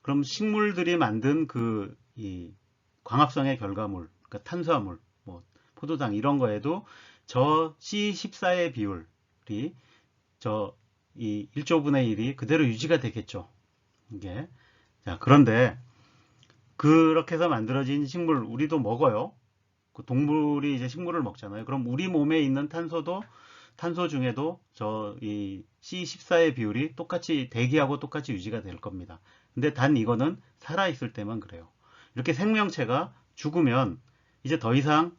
그럼 식물들이 만든 이 광합성의 결과물, 그러니까 탄수화물, 뭐 포도당 이런 거에도 저 C14의 비율이 이 1조분의 1이 그대로 유지가 되겠죠. 이게. 자, 그런데 그렇게 해서 만들어진 식물 우리도 먹어요. 그 동물이 이제 식물을 먹잖아요. 그럼 우리 몸에 있는 탄소 중에도 이 C14의 비율이 똑같이 대기하고 똑같이 유지가 될 겁니다. 근데 단 이거는 살아있을 때만 그래요. 이렇게 생명체가 죽으면 이제 더 이상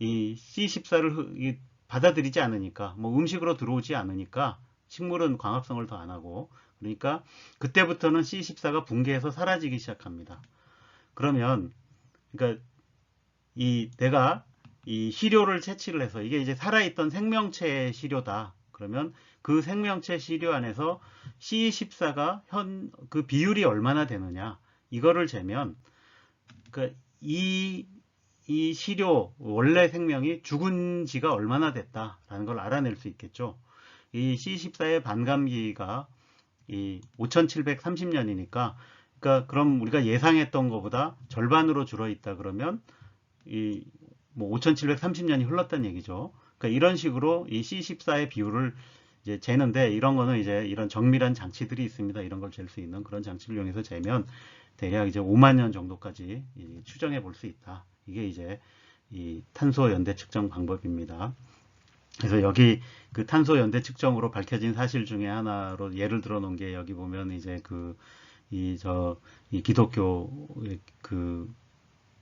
이 C14를 받아들이지 않으니까 뭐 음식으로 들어오지 않으니까 식물은 광합성을 더 안 하고 그러니까 그때부터는 C14가 붕괴해서 사라지기 시작합니다. 그러면 그러니까 내가 이 시료를 채취를 해서 이게 이제 살아있던 생명체의 시료다. 그러면 그 생명체 시료 안에서 C14가 그 비율이 얼마나 되느냐 이거를 재면 그러니까 이 시료 원래 생명이 죽은 지가 얼마나 됐다라는 걸 알아낼 수 있겠죠. 이 C14의 반감기가 이 5730년이니까 그러니까 그럼 우리가 예상했던 것보다 절반으로 줄어 있다 그러면 이 뭐 5730년이 흘렀다는 얘기죠. 그러니까 이런 식으로 이 C14의 비율을 이제 재는데 이런 거는 이제 이런 정밀한 장치들이 있습니다. 이런 걸 잴 수 있는 그런 장치를 이용해서 재면 대략 이제 5만 년 정도까지 추정해 볼 수 있다. 이게 이제 이 탄소 연대 측정 방법입니다. 그래서 여기 그 탄소 연대 측정으로 밝혀진 사실 중에 하나로 예를 들어 놓은 게 여기 보면 이제 이 기독교의 그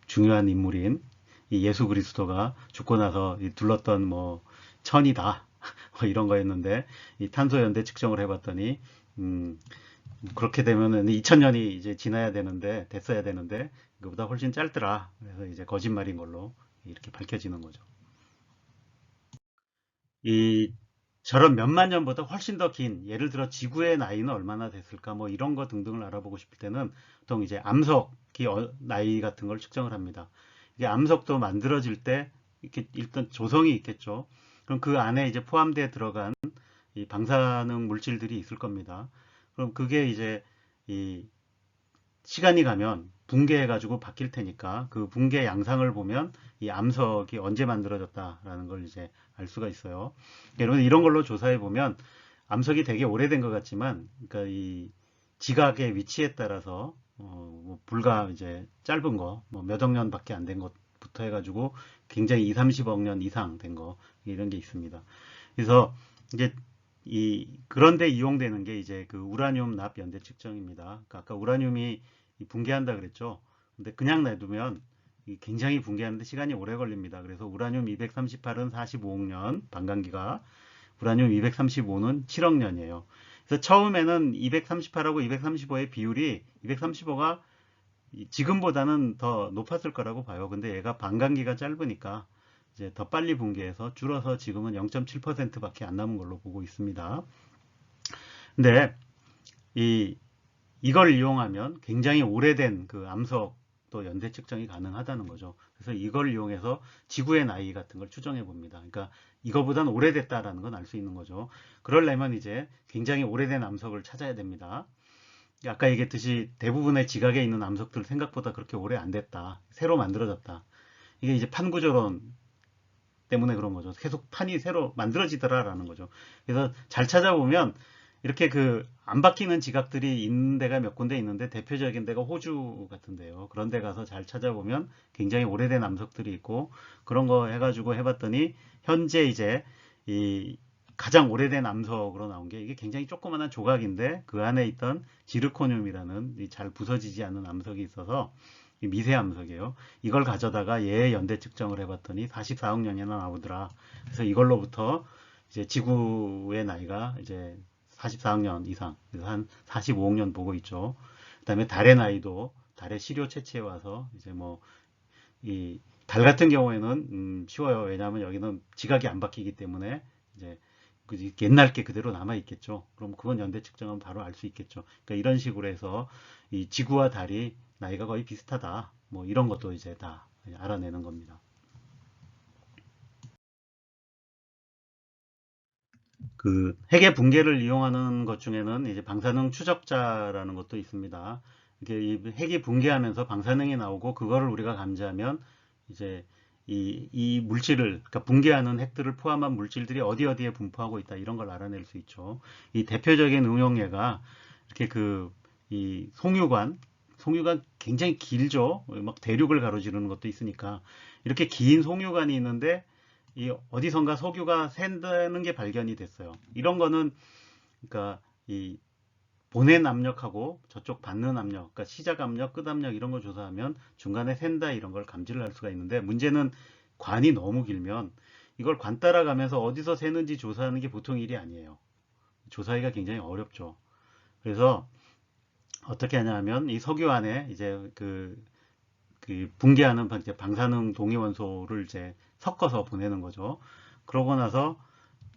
중요한 인물인 이 예수 그리스도가 죽고 나서 둘렀던 뭐 천이다 뭐 이런 거였는데 이 탄소 연대 측정을 해봤더니 그렇게 되면은 2000년이 이제 지나야 되는데 됐어야 되는데 그보다 훨씬 짧더라. 그래서 이제 거짓말인 걸로 이렇게 밝혀지는 거죠. 이 저런 몇만 년보다 훨씬 더 긴 예를 들어 지구의 나이는 얼마나 됐을까 뭐 이런 거 등등을 알아보고 싶을 때는 보통 이제 암석이 나이 같은 걸 측정을 합니다. 이게 암석도 만들어질 때 이렇게 일단 조성이 있겠죠. 그럼 그 안에 이제 포함되어 들어간 이 방사능 물질들이 있을 겁니다. 그럼 그게 이제 이 시간이 가면 붕괴해가지고 바뀔 테니까 그 붕괴 양상을 보면 이 암석이 언제 만들어졌다라는 걸 이제 알 수가 있어요. 여러분 이런 걸로 조사해 보면 암석이 되게 오래된 것 같지만, 그러니까 이 지각의 위치에 따라서 뭐 불과 이제 짧은 거, 뭐 몇 억 년밖에 안 된 것부터 해가지고 굉장히 2, 30억 년 이상 된 거 이런 게 있습니다. 그래서 이제 그런데 이용되는 게 이제 그 우라늄 납 연대 측정입니다. 그러니까 아까 우라늄이 붕괴한다 그랬죠. 근데 그냥 놔두면 굉장히 붕괴하는데 시간이 오래 걸립니다. 그래서 우라늄 238은 45억 년 반감기가, 우라늄 235는 7억 년이에요. 그래서 처음에는 238하고 235의 비율이 235가 지금보다는 더 높았을 거라고 봐요. 근데 얘가 반감기가 짧으니까 이제 더 빨리 붕괴해서 줄어서 지금은 0.7%밖에 안 남은 걸로 보고 있습니다. 근데 이걸 이용하면 굉장히 오래된 그 암석도 연대 측정이 가능하다는 거죠. 그래서 이걸 이용해서 지구의 나이 같은 걸 추정해 봅니다. 그러니까 이거보단 오래됐다라는 건 알 수 있는 거죠. 그러려면 이제 굉장히 오래된 암석을 찾아야 됩니다. 아까 얘기했듯이 대부분의 지각에 있는 암석들 생각보다 그렇게 오래 안 됐다. 새로 만들어졌다. 이게 이제 판구조론 때문에 그런 거죠. 계속 판이 새로 만들어지더라라는 거죠. 그래서 잘 찾아보면 이렇게 안 바뀌는 지각들이 있는 데가 몇 군데 있는데 대표적인 데가 호주 같은데요. 그런 데 가서 잘 찾아보면 굉장히 오래된 암석들이 있고 그런 거 해가지고 해봤더니 현재 이제 이 가장 오래된 암석으로 나온 게 이게 굉장히 조그마한 조각인데 그 안에 있던 지르코늄이라는 잘 부서지지 않는 암석이 있어서 미세 암석이에요. 이걸 가져다가 얘의 연대 측정을 해봤더니 44억 년이나 나오더라. 그래서 이걸로부터 이제 지구의 나이가 이제 44억 년 이상, 그래서 한 45억 년 보고 있죠. 그다음에 달의 나이도 달의 시료 채취해 와서 이제 뭐 이 달 같은 경우에는 쉬워요. 왜냐하면 여기는 지각이 안 바뀌기 때문에 이제 옛날 게 그대로 남아 있겠죠. 그럼 그건 연대 측정하면 바로 알 수 있겠죠. 그러니까 이런 식으로 해서 이 지구와 달이 나이가 거의 비슷하다. 뭐 이런 것도 이제 다 알아내는 겁니다. 그 핵의 붕괴를 이용하는 것 중에는 이제 방사능 추적자라는 것도 있습니다. 이게 이 핵이 붕괴하면서 방사능이 나오고 그거를 우리가 감지하면 이제 이 물질을, 그러니까 붕괴하는 핵들을 포함한 물질들이 어디에 분포하고 있다 이런 걸 알아낼 수 있죠. 이 대표적인 응용예가 이렇게 이 송유관 굉장히 길죠. 막 대륙을 가로지르는 것도 있으니까 이렇게 긴 송유관이 있는데 이 어디선가 석유가 샌다는 게 발견이 됐어요. 이런 거는 그러니까 이 보낸 압력하고 저쪽 받는 압력, 그러니까 시작 압력, 끝 압력 이런 걸 조사하면 중간에 샌다 이런 걸 감지를 할 수가 있는데 문제는 관이 너무 길면 이걸 관 따라가면서 어디서 새는지 조사하는 게 보통 일이 아니에요. 조사하기가 굉장히 어렵죠. 그래서 어떻게 하냐면 이 석유 안에 이제 그 붕괴하는 방사능 동위원소를 이제 섞어서 보내는 거죠. 그러고 나서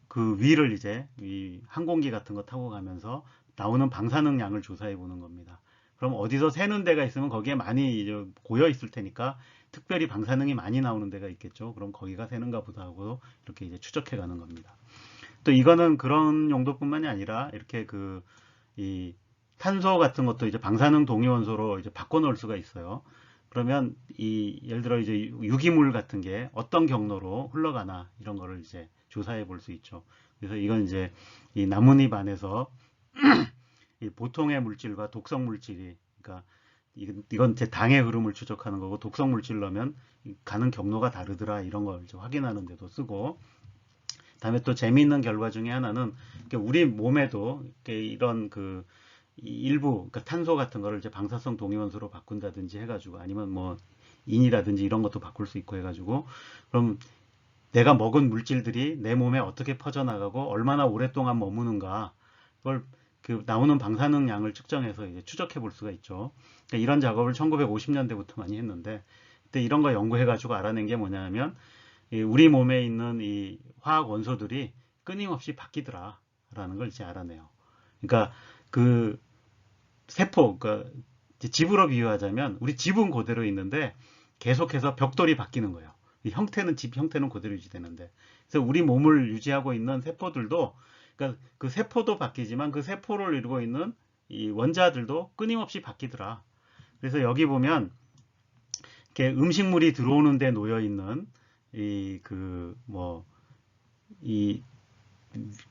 그 위를 이제 이 항공기 같은 거 타고 가면서 나오는 방사능 양을 조사해 보는 겁니다. 그럼 어디서 새는 데가 있으면 거기에 많이 이제 고여 있을 테니까 특별히 방사능이 많이 나오는 데가 있겠죠. 그럼 거기가 새는가 보다 하고 이렇게 이제 추적해 가는 겁니다. 또 이거는 그런 용도뿐만이 아니라 이렇게 이 탄소 같은 것도 이제 방사능 동위원소로 이제 바꿔 놓을 수가 있어요. 그러면 예를 들어 이제 유기물 같은 게 어떤 경로로 흘러가나 이런 거를 이제 조사해 볼 수 있죠. 그래서 이건 이제 이 나뭇잎 안에서 이 보통의 물질과 독성 물질이, 그러니까 이건 제 당의 흐름을 추적하는 거고 독성 물질 넣으면 가는 경로가 다르더라 이런 걸 이제 확인하는 데도 쓰고, 다음에 또 재미있는 결과 중에 하나는 우리 몸에도 이런 일부 그러니까 탄소 같은 거를 이제 방사성 동위원소로 바꾼다든지 해가지고 아니면 뭐 인이라든지 이런 것도 바꿀 수 있고 해가지고 그럼 내가 먹은 물질들이 내 몸에 어떻게 퍼져나가고 얼마나 오랫동안 머무는가 그걸 나오는 방사능 양을 측정해서 이제 추적해 볼 수가 있죠. 그러니까 이런 작업을 1950년대부터 많이 했는데 그때 이런 거 연구해가지고 알아낸 게 뭐냐면 우리 몸에 있는 이 화학 원소들이 끊임없이 바뀌더라라는 걸 이제 알아내요. 그러니까 그 세포, 그러니까 집으로 비유하자면 우리 집은 그대로 있는데 계속해서 벽돌이 바뀌는 거예요. 집 형태는 그대로 유지되는데. 그래서 우리 몸을 유지하고 있는 세포들도, 그러니까 그 세포도 바뀌지만 그 세포를 이루고 있는 이 원자들도 끊임없이 바뀌더라. 그래서 여기 보면 이렇게 음식물이 들어오는 데 놓여 있는 이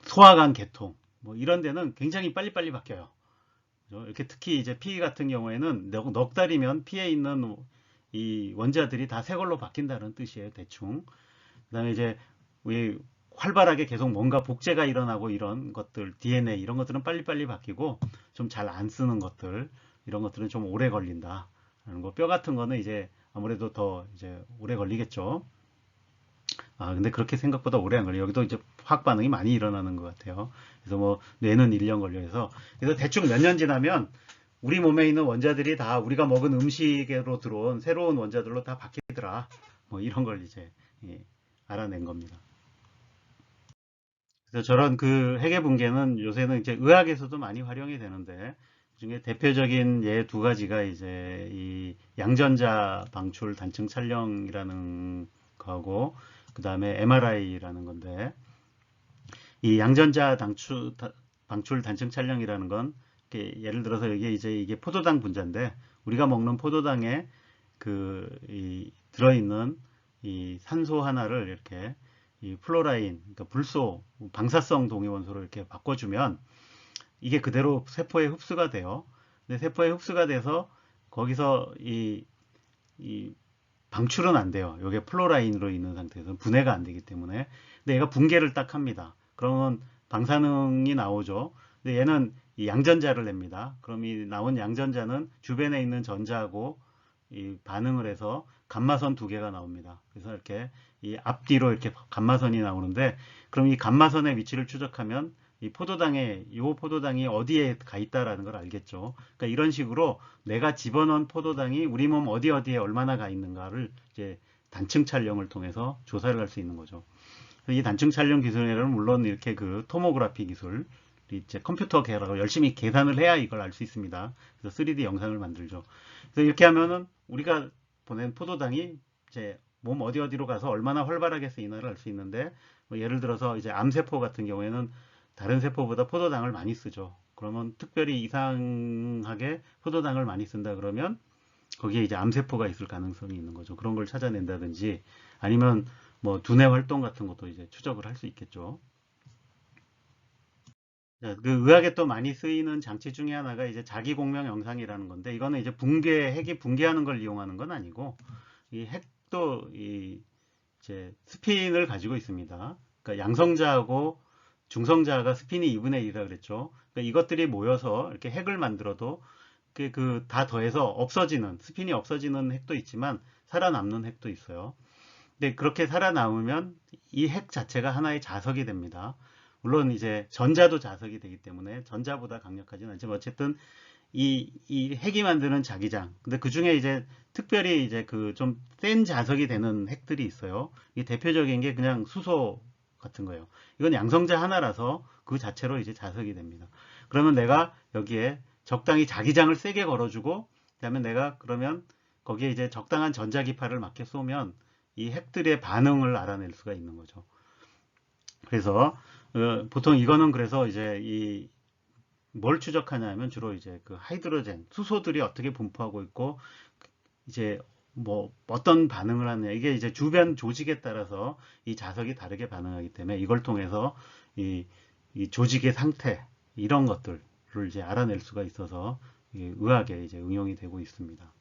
소화관 계통 뭐 이런 데는 굉장히 빨리빨리 바뀌어요. 이렇게 특히 이제 피 같은 경우에는 넉 달이면 피에 있는 이 원자들이 다 새 걸로 바뀐다는 뜻이에요, 대충. 그다음에 이제 우리 활발하게 계속 뭔가 복제가 일어나고 이런 것들, DNA 이런 것들은 빨리빨리 바뀌고 좀 잘 안 쓰는 것들 이런 것들은 좀 오래 걸린다. 라는 거. 뼈 같은 거는 이제 아무래도 더 이제 오래 걸리겠죠. 근데 그렇게 생각보다 오래 안 걸려요. 여기도 이제 화학 반응이 많이 일어나는 것 같아요. 그래서 뭐 뇌는 1년 걸려서 그래서 대충 몇 년 지나면 우리 몸에 있는 원자들이 다 우리가 먹은 음식으로 들어온 새로운 원자들로 다 바뀌더라. 뭐 이런 걸 이제 알아낸 겁니다. 그래서 저런 핵의 붕괴는 요새는 이제 의학에서도 많이 활용이 되는데 그중에 대표적인 예 두 가지가 이제 이 양전자 방출 단층 촬영이라는 거하고 그 다음에 MRI라는 건데 이 양전자 방출 단층 촬영이라는 건 예를 들어서 이게 포도당 분자인데 우리가 먹는 포도당에 들어있는 이 산소 하나를 이렇게 이 플로라인, 그러니까 불소, 방사성 동위원소로 이렇게 바꿔주면 이게 그대로 세포에 흡수가 돼요. 근데 세포에 흡수가 돼서 거기서 이 방출은 안 돼요. 이게 플로라인으로 있는 상태에서 분해가 안 되기 때문에. 근데 얘가 붕괴를 딱 합니다. 그러면 방사능이 나오죠. 근데 얘는 이 양전자를 냅니다. 그럼 이 나온 양전자는 주변에 있는 전자하고 이 반응을 해서 감마선 두 개가 나옵니다. 그래서 이렇게 이 앞뒤로 이렇게 감마선이 나오는데 그럼 이 감마선의 위치를 추적하면 이 포도당이 어디에 가 있다라는 걸 알겠죠. 그러니까 이런 식으로 내가 집어넣은 포도당이 우리 몸 어디에 얼마나 가 있는가를 이제 단층 촬영을 통해서 조사를 할 수 있는 거죠. 이 단층 촬영 기술에는 물론 이렇게 토모그래피 기술, 이제 컴퓨터 계라고 열심히 계산을 해야 이걸 알 수 있습니다. 그래서 3D 영상을 만들죠. 그래서 이렇게 하면은 우리가 보낸 포도당이 이제 몸 어디로 가서 얼마나 활발하게 쓰이나를 알 수 있는데 뭐 예를 들어서 이제 암세포 같은 경우에는 다른 세포보다 포도당을 많이 쓰죠. 그러면 특별히 이상하게 포도당을 많이 쓴다 그러면 거기에 이제 암세포가 있을 가능성이 있는 거죠. 그런 걸 찾아낸다든지 아니면 뭐 두뇌 활동 같은 것도 이제 추적을 할 수 있겠죠. 자, 그 의학에 또 많이 쓰이는 장치 중에 하나가 이제 자기공명 영상이라는 건데 이거는 이제 핵이 붕괴하는 걸 이용하는 건 아니고 이 핵도 이제 스핀을 가지고 있습니다. 그러니까 양성자하고 중성자가 스핀이 2분의 1이라 그랬죠. 그러니까 이것들이 모여서 이렇게 핵을 만들어도 다 더해서 없어지는 스핀이 없어지는 핵도 있지만 살아남는 핵도 있어요. 근데 그렇게 살아남으면 이 핵 자체가 하나의 자석이 됩니다. 물론 이제 전자도 자석이 되기 때문에 전자보다 강력하지는 않지만 어쨌든 이 핵이 만드는 자기장. 근데 그 중에 이제 특별히 이제 그 좀 센 자석이 되는 핵들이 있어요. 이 대표적인 게 그냥 수소 같은 거예요. 이건 양성자 하나라서 그 자체로 이제 자석이 됩니다. 그러면 내가 여기에 적당히 자기장을 세게 걸어주고, 그다음에 내가 그러면 거기에 이제 적당한 전자기파를 맞게 쏘면 이 핵들의 반응을 알아낼 수가 있는 거죠. 그래서 보통 이거는 그래서 이제 뭘 추적하냐면 주로 이제 그 하이드로젠, 수소들이 어떻게 분포하고 있고 이제 뭐 어떤 반응을 하느냐 이게 이제 주변 조직에 따라서 이 자석이 다르게 반응하기 때문에 이걸 통해서 이 조직의 상태 이런 것들을 이제 알아낼 수가 있어서 의학에 이제 응용이 되고 있습니다.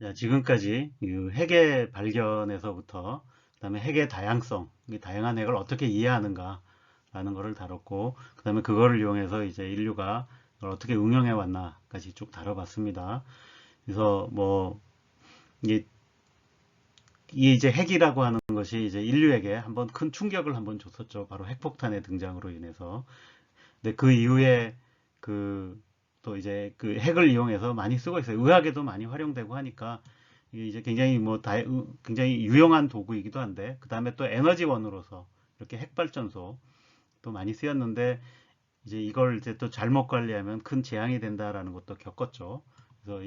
자, 지금까지 핵의 발견에서부터 그다음에 핵의 다양성, 다양한 핵을 어떻게 이해하는가 라는 것을 다뤘고 그다음에 그거를 이용해서 이제 인류가 그걸 어떻게 응용해 왔나까지 쭉 다뤄봤습니다. 그래서 뭐 이게 이제 핵이라고 하는 것이 이제 인류에게 한번 큰 충격을 한번 줬었죠. 바로 핵폭탄의 등장으로 인해서. 근데 그 이후에 또 이제 그 핵을 이용해서 많이 쓰고 있어요. 의학에도 많이 활용되고 하니까 이게 이제 굉장히 굉장히 유용한 도구이기도 한데 그 다음에 또 에너지원으로서 이렇게 핵발전소 또 많이 쓰였는데 이제 이걸 이제 또 잘못 관리하면 큰 재앙이 된다라는 것도 겪었죠. 그래서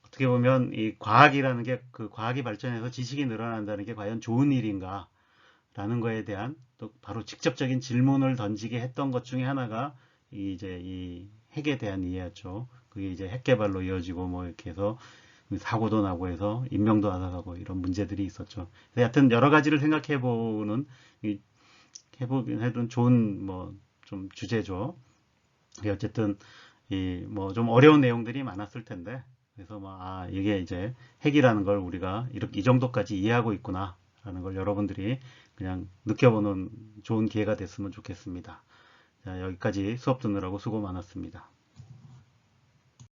어떻게 보면 이 과학이라는 게 그 과학이 발전해서 지식이 늘어난다는 게 과연 좋은 일인가 라는 거에 대한 또 바로 직접적인 질문을 던지게 했던 것 중에 하나가 이제 이 핵에 대한 이해였죠. 그게 이제 핵 개발로 이어지고 뭐 이렇게 해서 사고도 나고 해서 인명도 앗아가고 이런 문제들이 있었죠. 하여튼 여러 가지를 생각해 보는 해보긴 해도 좋은 뭐 좀 주제죠. 어쨌든 이 뭐 좀 어려운 내용들이 많았을 텐데 그래서 뭐 이게 이제 핵이라는 걸 우리가 이렇게 이 정도까지 이해하고 있구나라는 걸 여러분들이 그냥 느껴보는 좋은 기회가 됐으면 좋겠습니다. 자, 여기까지 수업 듣느라고 수고 많았습니다.